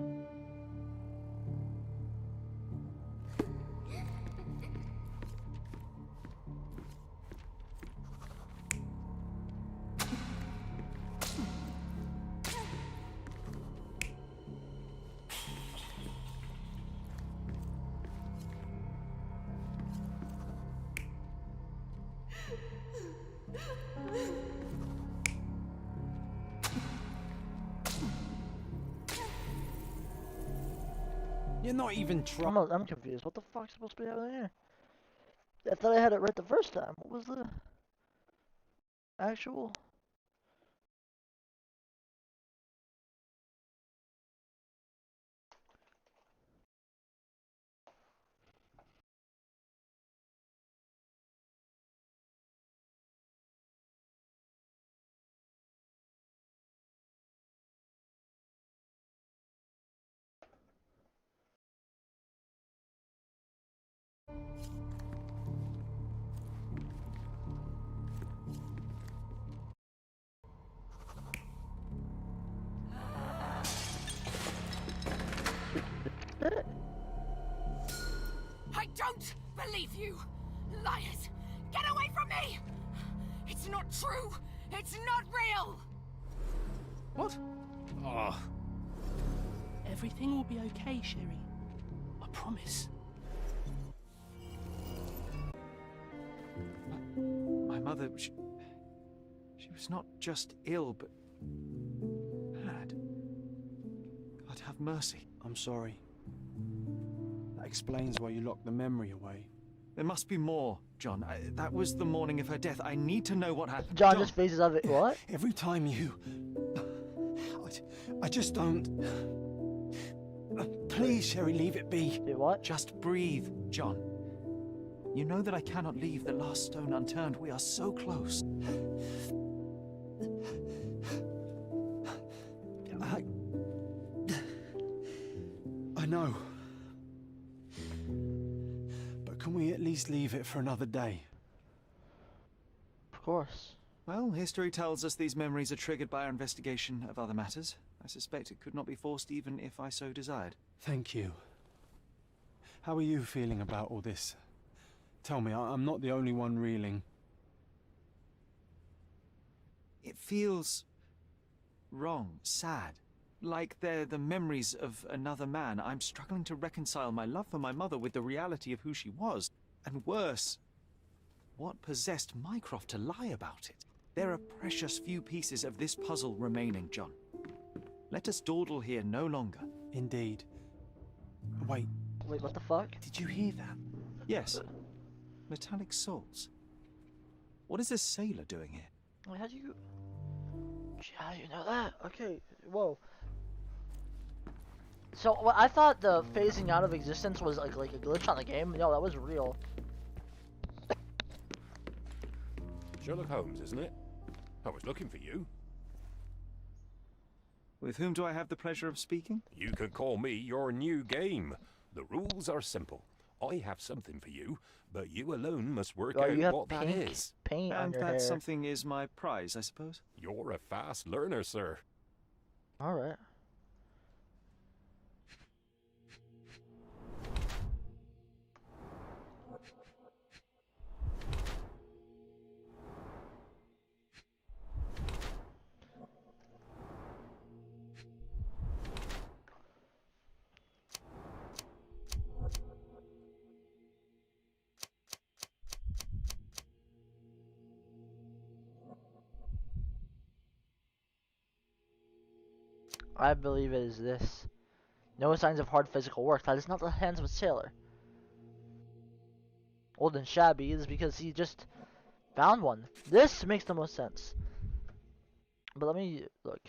Speaker 7: You're not even trying.
Speaker 2: I'm confused. What the fuck's supposed to be happening here? I thought I had it right the first time. What was the actual?
Speaker 18: I don't believe you! Liars! Get away from me! It's not true! It's not real!
Speaker 4: What? Oh.
Speaker 19: Everything will be okay, Sherry. I promise.
Speaker 3: My mother, she was not just ill, but had. God have mercy.
Speaker 7: I'm sorry. That explains why you locked the memory away.
Speaker 3: There must be more, John. That was the morning of her death. I need to know what happened.
Speaker 2: John just faces of it. What?
Speaker 7: Every time you... I just don't... Please, Sherry, leave it be.
Speaker 2: What?
Speaker 3: Just breathe, John. You know that I cannot leave the last stone unturned. We are so close.
Speaker 7: I know. But can we at least leave it for another day?
Speaker 2: Of course.
Speaker 3: Well, history tells us these memories are triggered by our investigation of other matters. I suspect it could not be forced even if I so desired.
Speaker 7: Thank you. How are you feeling about all this? Tell me, I'm not the only one reeling.
Speaker 3: It feels wrong, sad. Like they're the memories of another man. I'm struggling to reconcile my love for my mother with the reality of who she was. And worse, what possessed Mycroft to lie about it? There are precious few pieces of this puzzle remaining, John. Let us dawdle here no longer.
Speaker 7: Indeed. Wait,
Speaker 2: what the fuck?
Speaker 3: Did you hear that? Yes. Metallic salts. What is this sailor doing here?
Speaker 2: Wait, how do you know that? Okay, whoa. So well, I thought the phasing out of existence was like a glitch on the game. No, that was real.
Speaker 20: Sherlock Holmes, isn't it? I was looking for you.
Speaker 3: With whom do I have the pleasure of speaking?
Speaker 20: You can call me your new game. The rules are simple. I have something for you, but you alone must work out what that is.
Speaker 2: Paint on
Speaker 3: and
Speaker 2: your
Speaker 3: that
Speaker 2: hair.
Speaker 3: something is my prize, I suppose?
Speaker 20: You're a fast learner, sir.
Speaker 2: Alright. I believe it is this. No signs of hard physical work. That is not the hands of a sailor. Old and shabby is because he just found one. This makes the most sense. But let me look.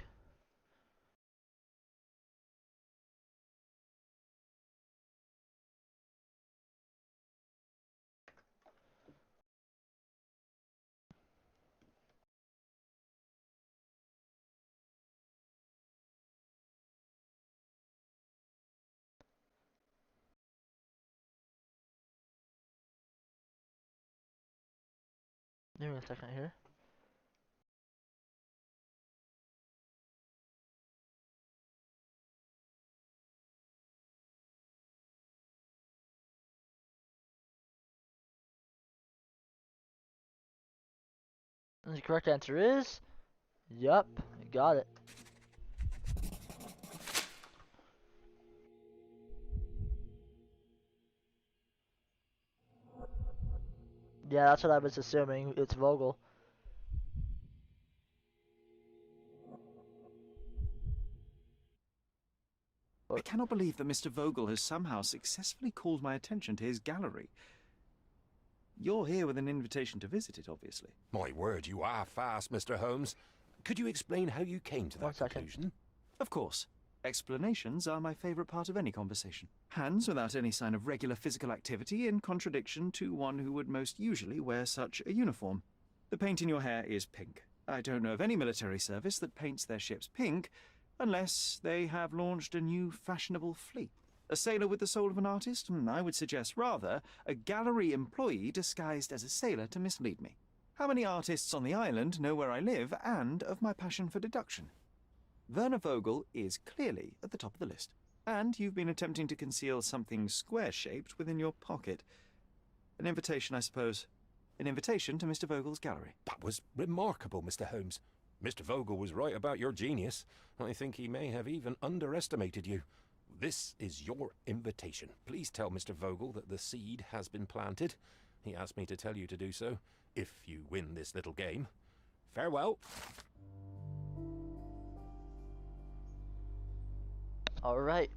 Speaker 2: Give me a second here. And the correct answer is, yup, got it. Yeah, that's what I was assuming. It's Vogel.
Speaker 3: I cannot believe that Mr. Vogel has somehow successfully called my attention to his gallery. You're here with an invitation to visit it, obviously.
Speaker 20: My word, you are fast, Mr. Holmes. Could you explain how you came to that conclusion?
Speaker 3: Of course. Explanations are my favourite part of any conversation. Hands without any sign of regular physical activity, in contradiction to one who would most usually wear such a uniform. The paint in your hair is pink. I don't know of any military service that paints their ships pink, unless they have launched a new fashionable fleet. A sailor with the soul of an artist? I would suggest rather a gallery employee disguised as a sailor to mislead me. How many artists on the island know where I live and of my passion for deduction? Werner Vogel is clearly at the top of the list. And you've been attempting to conceal something square-shaped within your pocket. An invitation, I suppose. An invitation to Mr. Vogel's gallery.
Speaker 20: That was remarkable, Mr. Holmes. Mr. Vogel was right about your genius. I think he may have even underestimated you. This is your invitation. Please tell Mr. Vogel that the seed has been planted. He asked me to tell you to do so, if you win this little game. Farewell.
Speaker 2: Alright.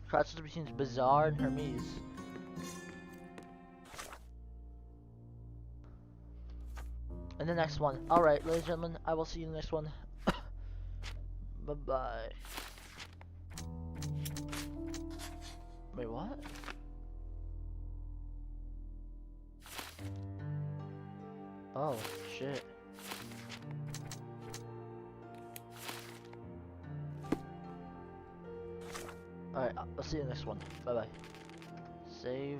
Speaker 2: Crosses between Bazaar and Hermes. And the next one. Alright, ladies and gentlemen, I will see you in the next one. Bye-bye. Wait, what? Oh, shit. Alright, I'll see you in the next one. Bye-bye. Save.